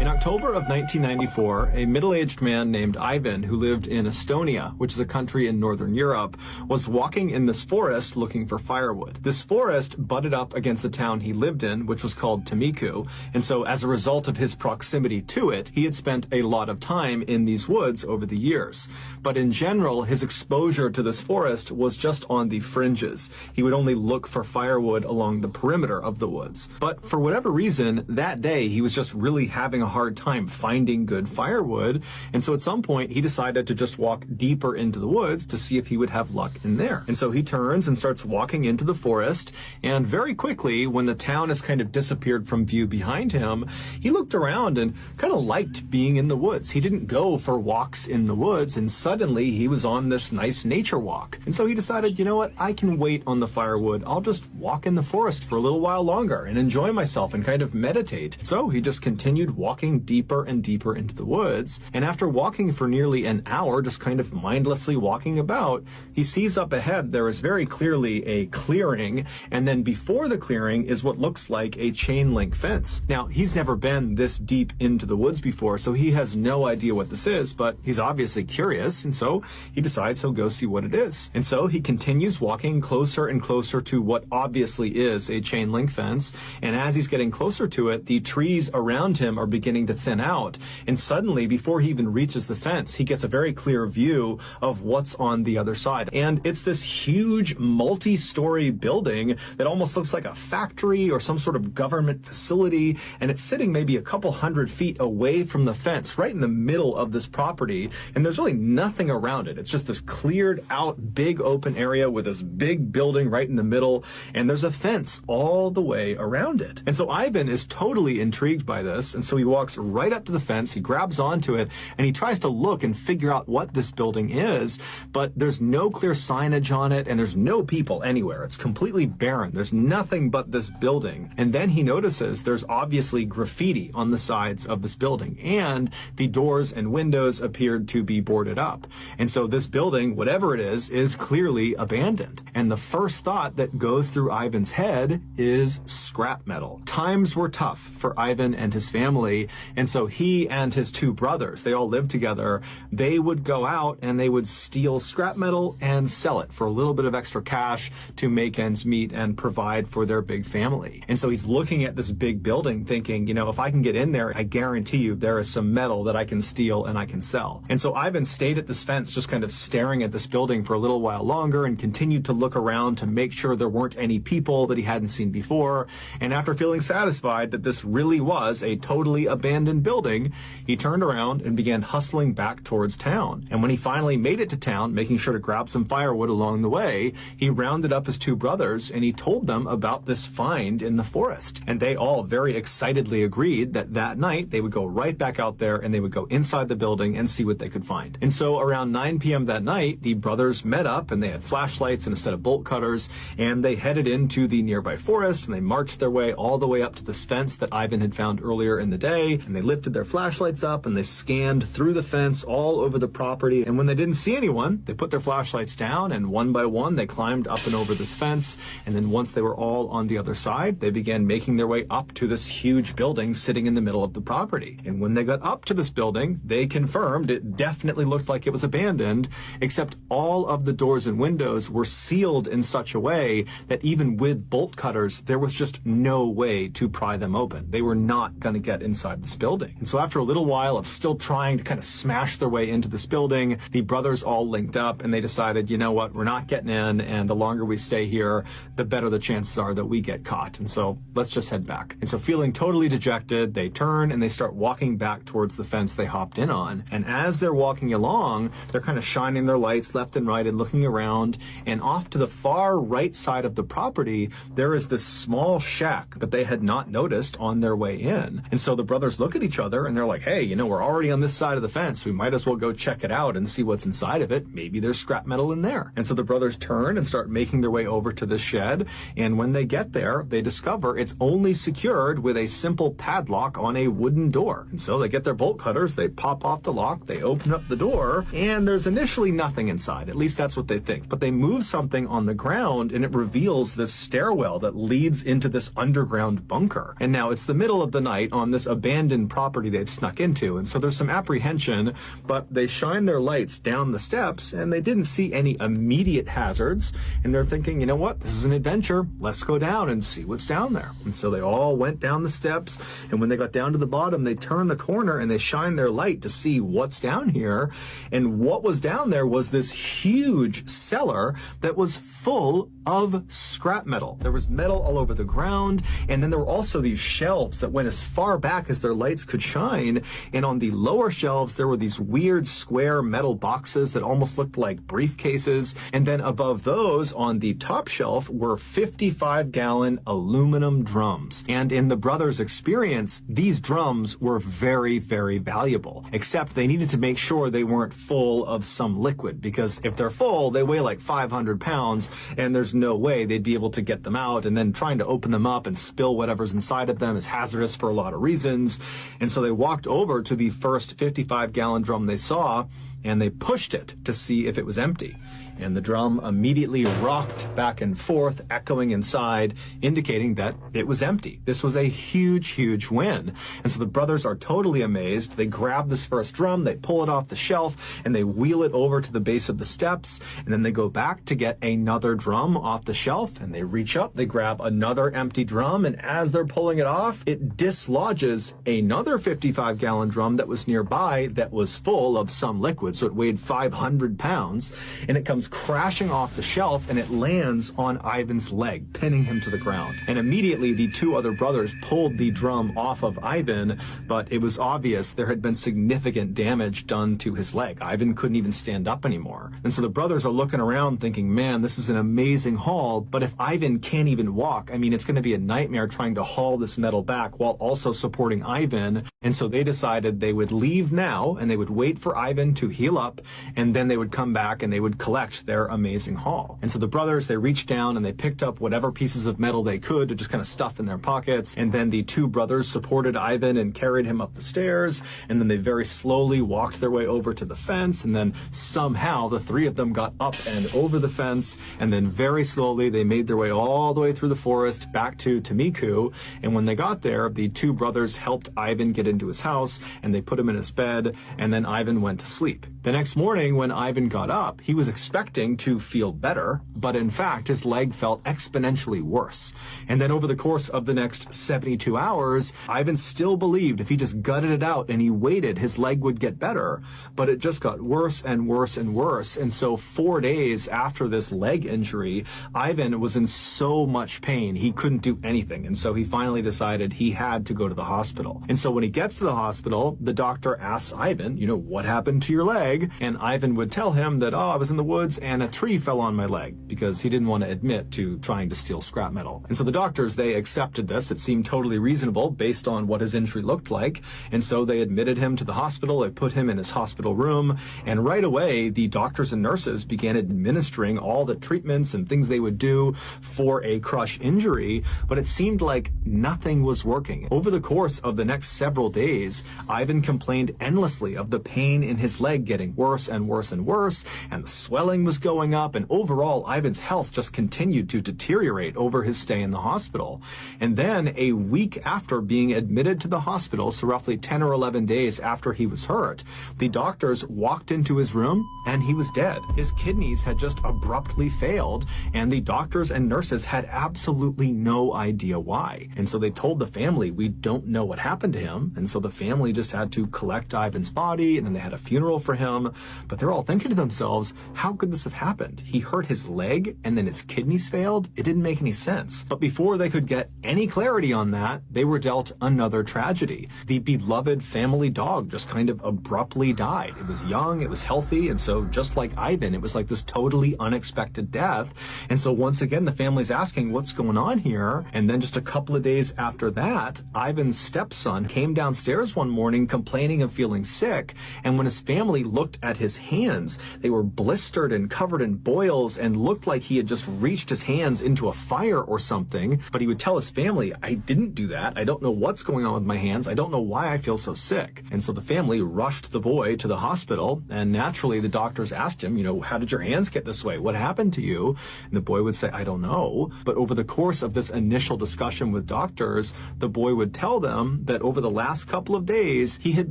In October of 1994, a middle-aged man named Ivan, who lived in Estonia, which is a country in Northern Europe, was walking in this forest looking for firewood. This forest butted up against the town he lived in, which was called Timiku, and so as a result of his proximity to it, he had spent a lot of time in these woods over the years. But in general, his exposure to this forest was just on the fringes. He would only look for firewood along the perimeter of the woods. But for whatever reason, that day he was just really having a hard time finding good firewood, and so at some point he decided to just walk deeper into the woods to see if he would have luck in there. And so he turns and starts walking into the forest, and very quickly, when the town has kind of disappeared from view behind him, he looked around and kind of liked being in the woods. He didn't go for walks in the woods, and suddenly he was on this nice nature walk. And so he decided, you know what, I can wait on the firewood. I'll just walk in the forest for a little while longer and enjoy myself and kind of meditate. So he just continued walking deeper and deeper into the woods, and after walking for nearly an hour, just kind of mindlessly walking about, he sees up ahead there is very clearly a clearing, and then before the clearing is what looks like a chain link fence. Now, he's never been this deep into the woods before, so he has no idea what this is, but he's obviously curious, and so he decides he'll go see what it is. And so he continues walking closer and closer to what obviously is a chain link fence, and as he's getting closer to it, the trees around him are beginning to thin out, and suddenly, before he even reaches the fence, he gets a very clear view of what's on the other side. And it's this huge multi-story building that almost looks like a factory or some sort of government facility, and it's sitting maybe a couple 100 feet away from the fence, right in the middle of this property, and there's really nothing around it. It's just this cleared out big open area with this big building right in the middle, and there's a fence all the way around it. And so Ivan is totally intrigued by this, and so he walks right up to the fence, he grabs onto it, and he tries to look and figure out what this building is, but there's no clear signage on it, and there's no people anywhere. It's completely barren. There's nothing but this building. And then he notices there's obviously graffiti on the sides of this building, and the doors and windows appeared to be boarded up. And so this building, whatever it is clearly abandoned. And the first thought that goes through Ivan's head is scrap metal. Times were tough for Ivan and his family, and so he and his two brothers, they all lived together, they would go out and they would steal scrap metal and sell it for a little bit of extra cash to make ends meet and provide for their big family. And so he's looking at this big building thinking, you know, if I can get in there, I guarantee you there is some metal that I can steal and I can sell. And so Ivan stayed at this fence just kind of staring at this building for a little while longer and continued to look around to make sure there weren't any people that he hadn't seen before. And after feeling satisfied that this really was a totally abandoned building, he turned around and began hustling back towards town. And when he finally made it to town, making sure to grab some firewood along the way, he rounded up his two brothers and he told them about this find in the forest. And they all very excitedly agreed that that night they would go right back out there and they would go inside the building and see what they could find. And so around 9 p.m. that night, the brothers met up and they had flashlights and a set of bolt cutters, and they headed into the nearby forest and they marched their way all the way up to this fence that Ivan had found earlier in the day, and they lifted their flashlights up and they scanned through the fence all over the property, and when they didn't see anyone, they put their flashlights down and one by one they climbed up and over this fence, and then once they were all on the other side, they began making their way up to this huge building sitting in the middle of the property. And when they got up to this building, they confirmed it definitely looked like it was abandoned, except all of the doors and windows were sealed in such a way that even with bolt cutters, there was just no way to pry them open. They were not going to get inside this building. And so after a little while of still trying to kind of smash their way into this building, the brothers all linked up and they decided, you know what, we're not getting in, and the longer we stay here, the better the chances are that we get caught. And so let's just head back. And so feeling totally dejected, they turn and they start walking back towards the fence they hopped in on. And as they're walking along, they're kind of shining their lights left and right and looking around. And off to the far right side of the property, there is this small shack that they had not noticed on their way in. And so the brothers look at each other and they're like, hey, you know, we're already on this side of the fence. We might as well go check it out and see what's inside of it. Maybe there's scrap metal in there. And so the brothers turn and start making their way over to this shed. And when they get there, they discover it's only secured with a simple padlock on a wooden door. And so they get their bolt cutters, they pop off the lock, they open up the door, and there's initially nothing inside. At least that's what they think. But they move something on the ground and it reveals this stairwell that leads into this underground bunker. And now it's the middle of the night on this abandoned abandoned property they've snuck into. And so there's some apprehension, but they shine their lights down the steps and they didn't see any immediate hazards. And they're thinking, you know what, this is an adventure. Let's go down and see what's down there. And so they all went down the steps. And when they got down to the bottom, they turned the corner and they shined their light to see what's down here. And what was down there was this huge cellar that was full of scrap metal. There was metal all over the ground, and then there were also these shelves that went as far back as their lights could shine, and on the lower shelves there were these weird square metal boxes that almost looked like briefcases, and then above those on the top shelf were 55-gallon aluminum drums. And in the brothers' experience, these drums were very, very valuable, except they needed to make sure they weren't full of some liquid, because if they're full, they weigh like 500 pounds, and there's no way they'd be able to get them out, and then trying to open them up and spill whatever's inside of them is hazardous for a lot of reasons. And so they walked over to the first 55-gallon drum they saw, and they pushed it to see if it was empty. And the drum immediately rocked back and forth, echoing inside, indicating that it was empty. This was a huge, huge win. And so the brothers are totally amazed. They grab this first drum, they pull it off the shelf, and they wheel it over to the base of the steps. And then they go back to get another drum off the shelf, and they reach up, they grab another empty drum, and as they're pulling it off, it dislodges another 55-gallon drum that was nearby that was full of some liquid. So it weighed 500 pounds, and it comes crashing off the shelf, and it lands on Ivan's leg, pinning him to the ground. And immediately the two other brothers pulled the drum off of Ivan, but it was obvious there had been significant damage done to his leg. Ivan couldn't even stand up anymore. And so the brothers are looking around thinking, man, this is an amazing haul, but if Ivan can't even walk, I mean, it's going to be a nightmare trying to haul this metal back while also supporting Ivan. And so they decided they would leave now, and they would wait for Ivan to heal up, and then they would come back and they would collect their amazing haul. And so the brothers, they reached down and they picked up whatever pieces of metal they could to just kind of stuff in their pockets. And then the two brothers supported Ivan and carried him up the stairs. And then they very slowly walked their way over to the fence. And then somehow the three of them got up and over the fence. And then very slowly they made their way all the way through the forest back to Tamiku. And when they got there, the two brothers helped Ivan get into his house and they put him in his bed. And then Ivan went to sleep. The next morning when Ivan got up, he was expecting to feel better, but in fact his leg felt exponentially worse. And then over the course of the next 72 hours, Ivan still believed if he just gutted it out and he waited, his leg would get better, but it just got worse and worse and worse. And so 4 days after this leg injury, Ivan was in so much pain he couldn't do anything, and so he finally decided he had to go to the hospital. And so when he gets to the hospital, the doctor asks Ivan, you know, what happened to your leg? And Ivan would tell him that, oh, I was in the woods and a tree fell on my leg, because he didn't want to admit to trying to steal scrap metal. And so the doctors, they accepted this. It seemed totally reasonable based on what his injury looked like. And so they admitted him to the hospital. They put him in his hospital room. And right away, the doctors and nurses began administering all the treatments and things they would do for a crush injury. But it seemed like nothing was working. Over the course of the next several days, Ivan complained endlessly of the pain in his leg getting worse and worse and worse, and the swelling was going up, and overall Ivan's health just continued to deteriorate over his stay in the hospital. And then a week after being admitted to the hospital, so roughly 10 or 11 days after he was hurt, the doctors walked into his room and he was dead. His kidneys had just abruptly failed, and the doctors and nurses had absolutely no idea why. And so they told the family, we don't know what happened to him. And so the family just had to collect Ivan's body, and then they had a funeral for him. But they're all thinking to themselves, how could this have happened? He hurt his leg and then his kidneys failed? It didn't make any sense. But before they could get any clarity on that, they were dealt another tragedy. The beloved family dog just kind of abruptly died. It was young, it was healthy, and so just like Ivan, it was like this totally unexpected death. And so once again, the family's asking, what's going on here? And then just a couple of days after that, Ivan's stepson came downstairs one morning complaining of feeling sick. And when his family looked at his hands, they were blistered and covered in boils and looked like he had just reached his hands into a fire or something. But he would tell his family, I didn't do that. I don't know what's going on with my hands. I don't know why I feel so sick. And so the family rushed the boy to the hospital, and naturally the doctors asked him, how did your hands get this way? What happened to you? And the boy would say, I don't know. But over the course of this initial discussion with doctors, the boy would tell them that over the last couple of days, he had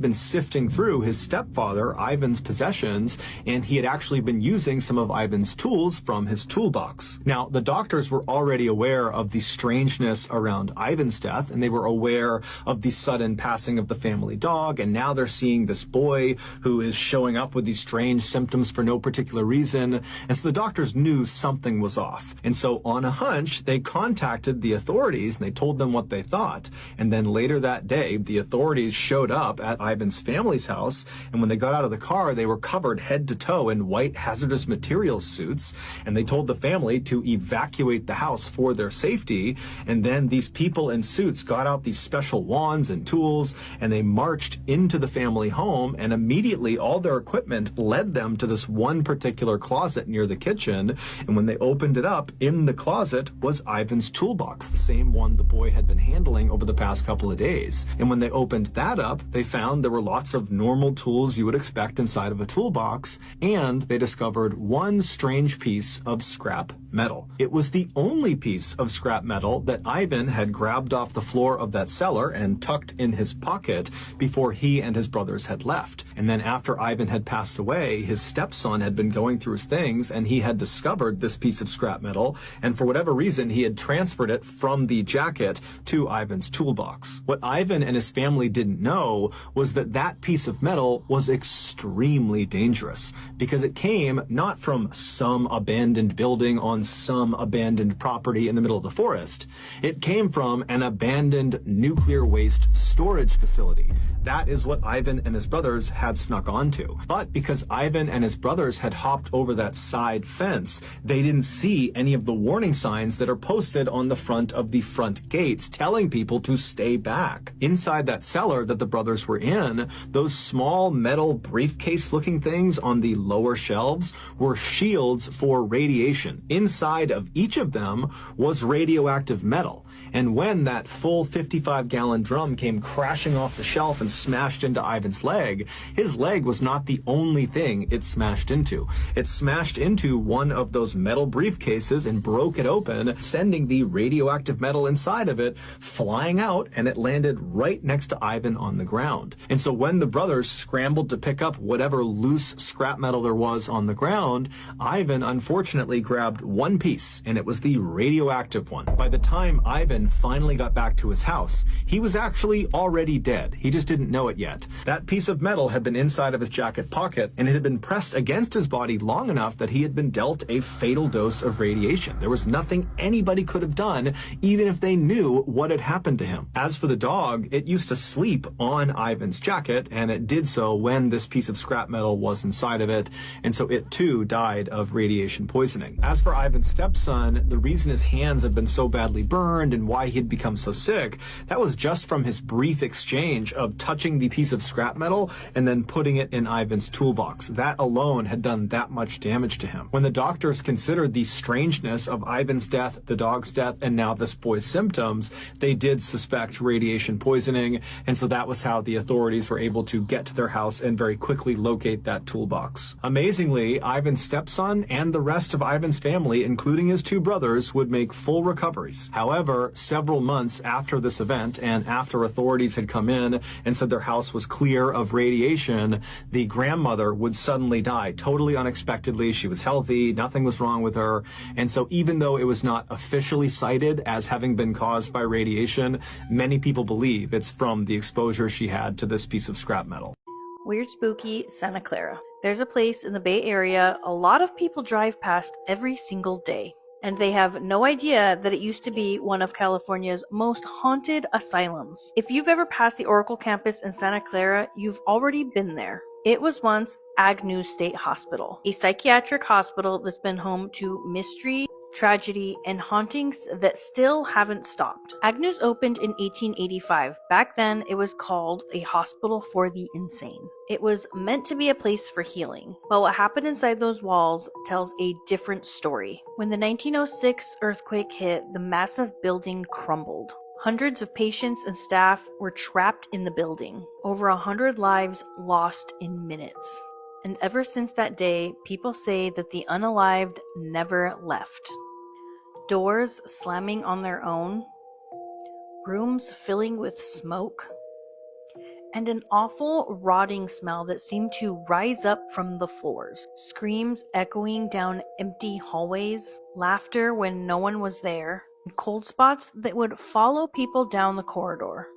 been sifting through his stepfather, Ivan's possessions, and he had actually been using some of Ivan's tools from his toolbox. Now, the doctors were already aware of the strangeness around Ivan's death, and they were aware of the sudden passing of the family dog, and now they're seeing this boy who is showing up with these strange symptoms for no particular reason, and so the doctors knew something was off. And so on a hunch, they contacted the authorities, and they told them what they thought. And then later that day, the authorities showed up at Ivan's family's house, and when they got out of the car, they were covered head to toe in white hazardous materials suits, and they told the family to evacuate the house for their safety. And then these people in suits got out these special wands and tools, and they marched into the family home, and immediately all their equipment led them to this one particular closet near the kitchen. And when they opened it up, in the closet was Ivan's toolbox, the same one the boy had been handling over the past couple of days. And when they opened that up, they found there were lots of normal tools you would expect inside of a toolbox, and they discovered one strange piece of scrap metal. It was the only piece of scrap metal that Ivan had grabbed off the floor of that cellar and tucked in his pocket before he and his brothers had left. And then after Ivan had passed away, his stepson had been going through his things, and he had discovered this piece of scrap metal, and for whatever reason, he had transferred it from the jacket to Ivan's toolbox. What Ivan and his family didn't know was that that piece of metal was extremely dangerous, because it came not from some abandoned building on some abandoned property in the middle of the forest. It came from an abandoned nuclear waste storage facility. That is what Ivan and his brothers had snuck onto. But because Ivan and his brothers had hopped over that side fence, they didn't see any of the warning signs that are posted on the front of the front gates telling people to stay back. Inside that cellar that the brothers were in, those small metal briefcase-looking things on the lower shelves were shields for radiation. Inside of each of them was radioactive metal. And when that full 55-gallon drum came crashing off the shelf and smashed into Ivan's leg, his leg was not the only thing it smashed into. It smashed into one of those metal briefcases and broke it open, sending the radioactive metal inside of it flying out, and it landed right next to Ivan on the ground. And so when the brothers scrambled to pick up whatever loose scrap metal there was on the ground, Ivan unfortunately grabbed one piece, and it was the radioactive one. By the time Ivan finally got back to his house, he was actually already dead. He just didn't know it yet. That piece of metal had been inside of his jacket pocket, and it had been pressed against his body long enough that he had been dealt a fatal dose of radiation. There was nothing anybody could have done, even if they knew what had happened to him. As for the dog, it used to sleep on Ivan's jacket, and it did so when this piece of scrap metal was inside of it, and so it too died of radiation poisoning. As for Ivan's stepson, the reason his hands had been so badly burned and why he had become so sick, that was just from his brief exchange of touching the piece of scrap metal and then putting it in Ivan's toolbox. That alone had done that much damage to him. When the doctors considered the strangeness of Ivan's death, the dog's death, and now this boy's symptoms, they did suspect radiation poisoning, and so that was how the authorities were able to get to their house and very quickly locate that toolbox. Amazingly, Ivan's stepson and the rest of Ivan's family, including his two brothers, would make full recoveries. However, several months after this event, and after authorities had come in and said their house was clear of radiation, the grandmother would suddenly die totally unexpectedly. She was healthy, nothing was wrong with her, and so even though it was not officially cited as having been caused by radiation, many people believe it's from the exposure she had to this piece of scrap metal. Weird Spooky Santa Clara. There's a place in the Bay Area a lot of people drive past every single day, and they have no idea that it used to be one of California's most haunted asylums. If you've ever passed the Oracle campus in Santa Clara, you've already been there. It was once Agnews State Hospital, a psychiatric hospital that's been home to mystery, tragedy, and hauntings that still haven't stopped. Agnews opened in 1885. Back then, it was called a hospital for the insane. It was meant to be a place for healing, but what happened inside those walls tells a different story. When the 1906 earthquake hit, the massive building crumbled. Hundreds of patients and staff were trapped in the building. Over 100 lives lost in minutes. And ever since that day, people say that the unalived never left. Doors slamming on their own, rooms filling with smoke, and an awful rotting smell that seemed to rise up from the floors. Screams echoing down empty hallways, laughter when no one was there, and cold spots that would follow people down the corridor.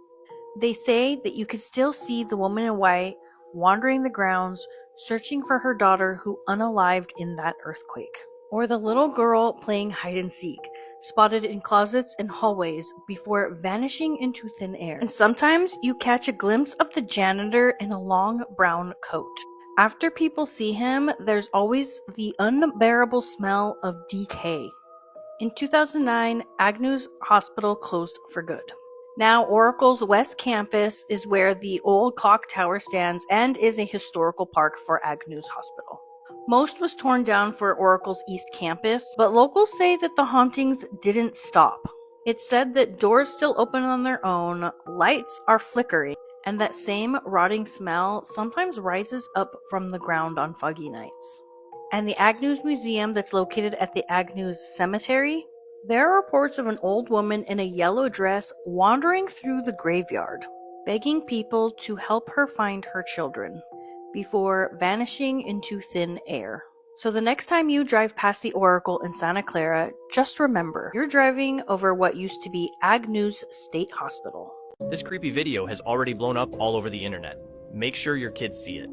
They say that you could still see the woman in white wandering the grounds, searching for her daughter who unalived in that earthquake. Or the little girl playing hide and seek, spotted in closets and hallways before vanishing into thin air. And sometimes you catch a glimpse of the janitor in a long brown coat. After people see him, there's always the unbearable smell of decay. In 2009, Agnews Hospital closed for good. Now, Oracle's West Campus is where the old clock tower stands and is a historical park for Agnews Hospital. Most was torn down for Oracle's East Campus, but locals say that the hauntings didn't stop. It's said that doors still open on their own, lights are flickering, and that same rotting smell sometimes rises up from the ground on foggy nights. And the Agnews Museum that's located at the Agnews Cemetery, there are reports of an old woman in a yellow dress wandering through the graveyard, begging people to help her find her children, before vanishing into thin air. So the next time you drive past the Oracle in Santa Clara, just remember, you're driving over what used to be Agnews State Hospital. This creepy video has already blown up all over the internet. Make sure your kids see it.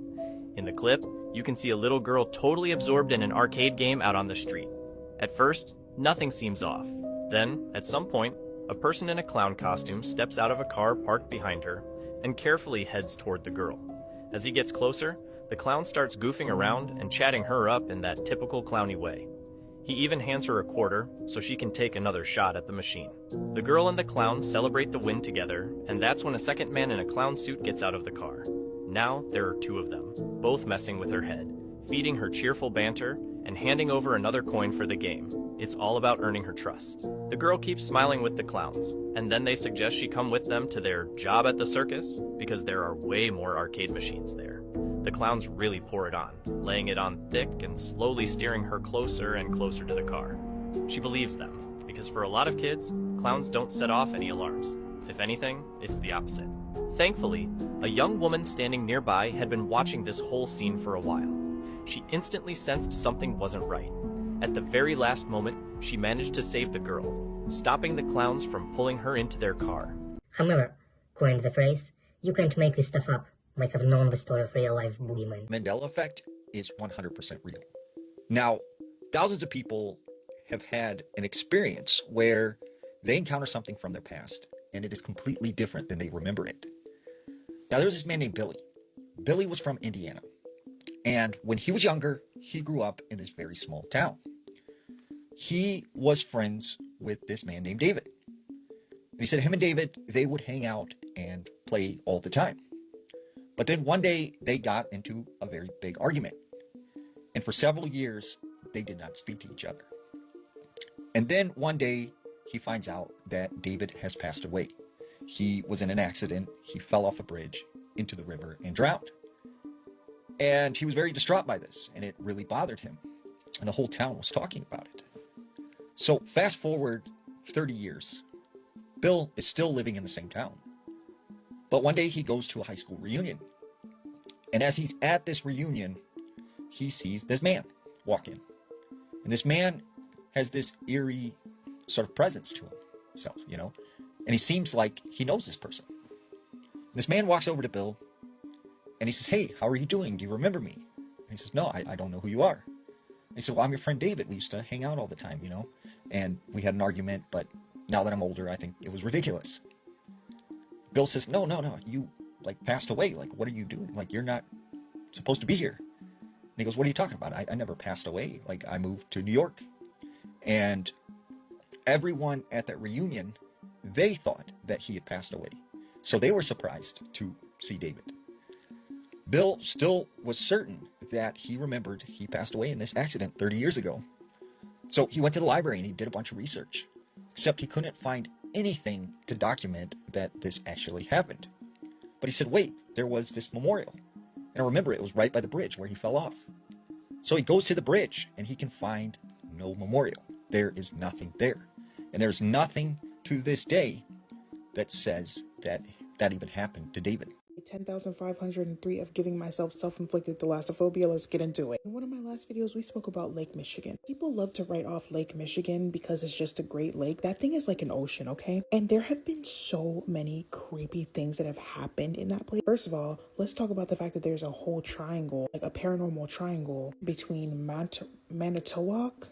In the clip, you can see a little girl totally absorbed in an arcade game out on the street. At first, nothing seems off. Then, at some point, a person in a clown costume steps out of a car parked behind her and carefully heads toward the girl. As he gets closer, the clown starts goofing around and chatting her up in that typical clowny way. He even hands her a quarter so she can take another shot at the machine. The girl and the clown celebrate the win together, and that's when a second man in a clown suit gets out of the car. Now there are two of them, both messing with her head, feeding her cheerful banter, and handing over another coin for the game. It's all about earning her trust. The girl keeps smiling with the clowns, and then they suggest she come with them to their job at the circus because there are way more arcade machines there. The clowns really pour it on, laying it on thick and slowly steering her closer and closer to the car. She believes them, because for a lot of kids, clowns don't set off any alarms. If anything, it's the opposite. Thankfully, a young woman standing nearby had been watching this whole scene for a while. She instantly sensed something wasn't right. At the very last moment, she managed to save the girl, stopping the clowns from pulling her into their car. However, coined the phrase, "You can't make this stuff up," might have known the story of real-life boogeyman. Mandela effect is 100% real. Now, thousands of people have had an experience where they encounter something from their past, and it is completely different than they remember it. Now, there's this man named Billy. Billy was from Indiana. And when he was younger, he grew up in this very small town. He was friends with this man named David. And he said him and David, they would hang out and play all the time. But then one day they got into a very big argument. And for several years, they did not speak to each other. And then one day he finds out that David has passed away. He was in an accident. He fell off a bridge into the river and drowned. And he was very distraught by this, and it really bothered him. And the whole town was talking about it. So fast forward 30 years, Bill is still living in the same town. But one day he goes to a high school reunion. And as he's at this reunion, he sees this man walk in. And this man has this eerie sort of presence to himself, and he seems like he knows this person. This man walks over to Bill, and he says, "Hey, how are you doing? Do you remember me?" And he says, "No, I don't know who you are." And he said, "Well, I'm your friend David. We used to hang out all the time, and we had an argument, but now that I'm older, I think it was ridiculous." Bill says, No, you passed away. What are you doing? You're not supposed to be here." And he goes, "What are you talking about? I never passed away. I moved to New York, and everyone at that reunion, they thought that he had passed away. So they were surprised to see David. Bill still was certain that he remembered he passed away in this accident 30 years ago. So he went to the library and he did a bunch of research, except he couldn't find anything to document that this actually happened. But he said, wait, there was this memorial. And I remember it was right by the bridge where he fell off. So he goes to the bridge and he can find no memorial. There is nothing there. And there's nothing to this day that says that that even happened to David. 10,503 of giving myself self-inflicted thalassophobia. Let's get into it. In one of my last videos, we spoke about Lake Michigan. People love to write off Lake Michigan because it's just a great lake. That thing is like an ocean, okay? And there have been so many creepy things that have happened in that place. First of all, let's talk about the fact that there's a whole triangle, like a paranormal triangle between Manitowoc,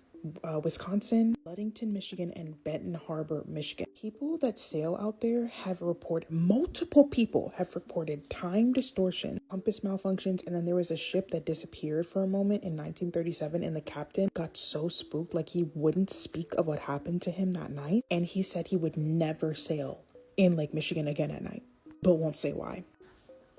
Wisconsin, Ludington, Michigan, and Benton Harbor, Michigan. People that sail out there have reported, multiple people have reported time distortion, compass malfunctions, and then there was a ship that disappeared for a moment in 1937, and the captain got so spooked, like he wouldn't speak of what happened to him that night, and he said he would never sail in Lake Michigan again at night, but won't say why.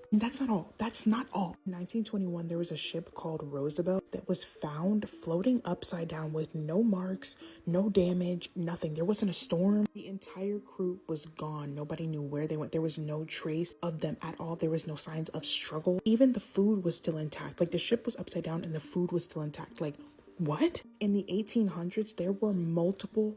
And that's not all. That's not all. In 1921, there was a ship called Roosevelt that was found floating upside down with no marks, no damage, nothing. There wasn't a storm. The entire crew was gone. Nobody knew where they went. There was no trace of them at all. There was no signs of struggle. Even the food was still intact. Like, the ship was upside down and the food was still intact. Like, what? In the 1800s, there were multiple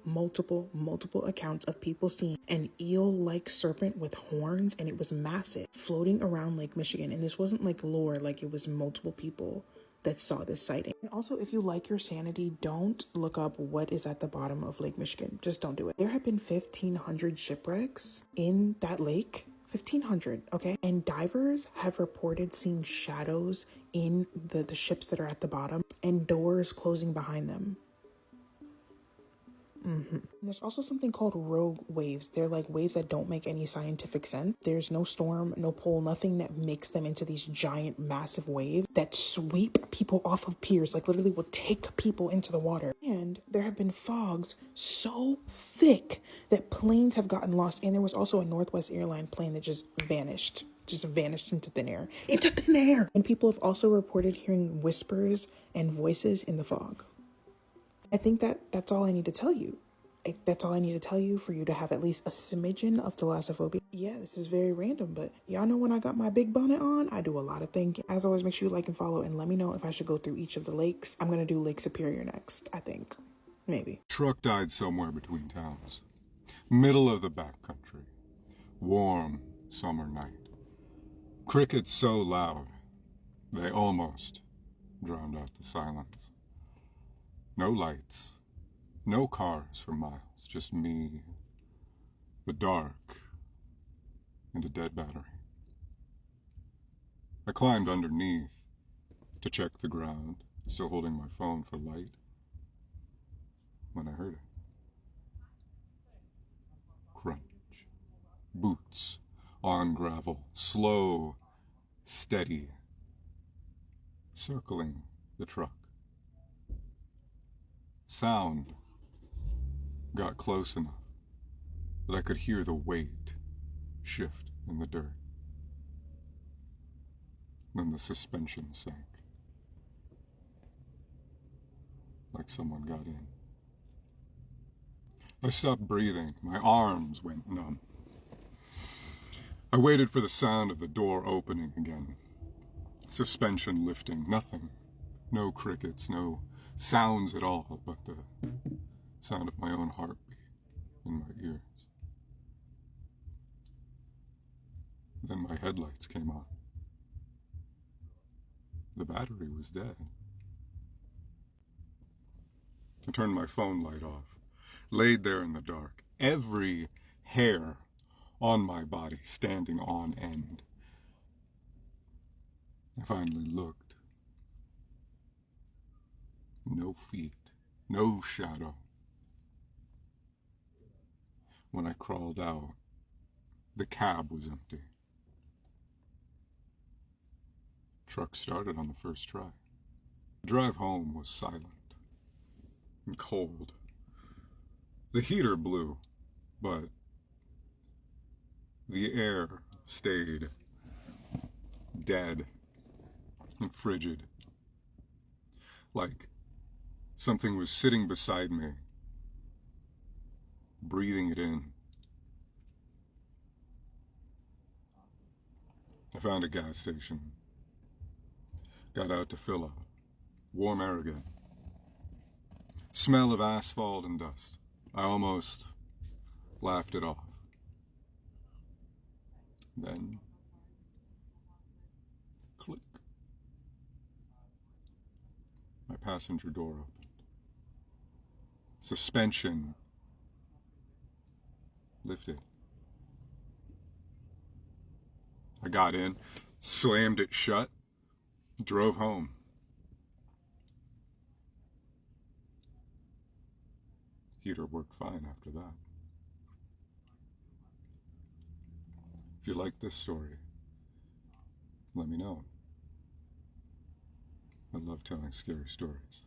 accounts of people seeing an eel-like serpent with horns, and it was massive, floating around Lake Michigan. And this wasn't like lore, like it was multiple people that saw this sighting. And also, if you like your sanity, don't look up what is at the bottom of Lake Michigan. Just don't do it. There have been 1,500 shipwrecks in that lake. 1,500, okay? And divers have reported seeing shadows in the ships that are at the bottom and doors closing behind them. And there's also something called rogue waves. They're like waves that don't make any scientific sense. There's no storm, no pole, nothing that makes them into these giant, massive waves that sweep people off of piers, like literally will take people into the water. And there have been fogs so thick that planes have gotten lost. And there was also a Northwest airline plane that just vanished into thin air. Into thin air! And people have also reported hearing whispers and voices in the fog. I think that's all I need to tell you. That's all I need to tell you for you to have at least a smidgen of thalassophobia. Yeah, this is very random, but y'all know when I got my big bonnet on, I do a lot of thinking. As always, make sure you like and follow, and let me know if I should go through each of the lakes. I'm going to do Lake Superior next, I think. Maybe. Truck died somewhere between towns. Middle of the backcountry. Warm summer night. Crickets so loud, they almost drowned out the silence. No lights, no cars for miles, just me, the dark, and a dead battery. I climbed underneath to check the ground, still holding my phone for light, when I heard it. Crunch, boots on gravel, slow, steady, circling the truck. Sound got close enough that I could hear the weight shift in the dirt. Then the suspension sank, like someone got in. I stopped breathing. My arms went numb. I waited for the sound of the door opening again. Suspension lifting, nothing. No crickets, no sounds at all, but the sound of my own heartbeat in my ears. Then my headlights came on. The battery was dead. I turned my phone light off, laid there in the dark, every hair on my body standing on end. I finally looked. No feet, no shadow. When I crawled out, the cab was empty. Truck started on the first try. The drive home was silent and cold. The heater blew, but the air stayed dead and frigid, like something was sitting beside me, breathing it in. I found a gas station, got out to fill up, warm air again. Smell of asphalt and dust. I almost laughed it off. Then, click. My passenger door opened. Suspension lifted. I got in, slammed it shut, drove home. Heater worked fine after that. If you like this story, let me know. I love telling scary stories.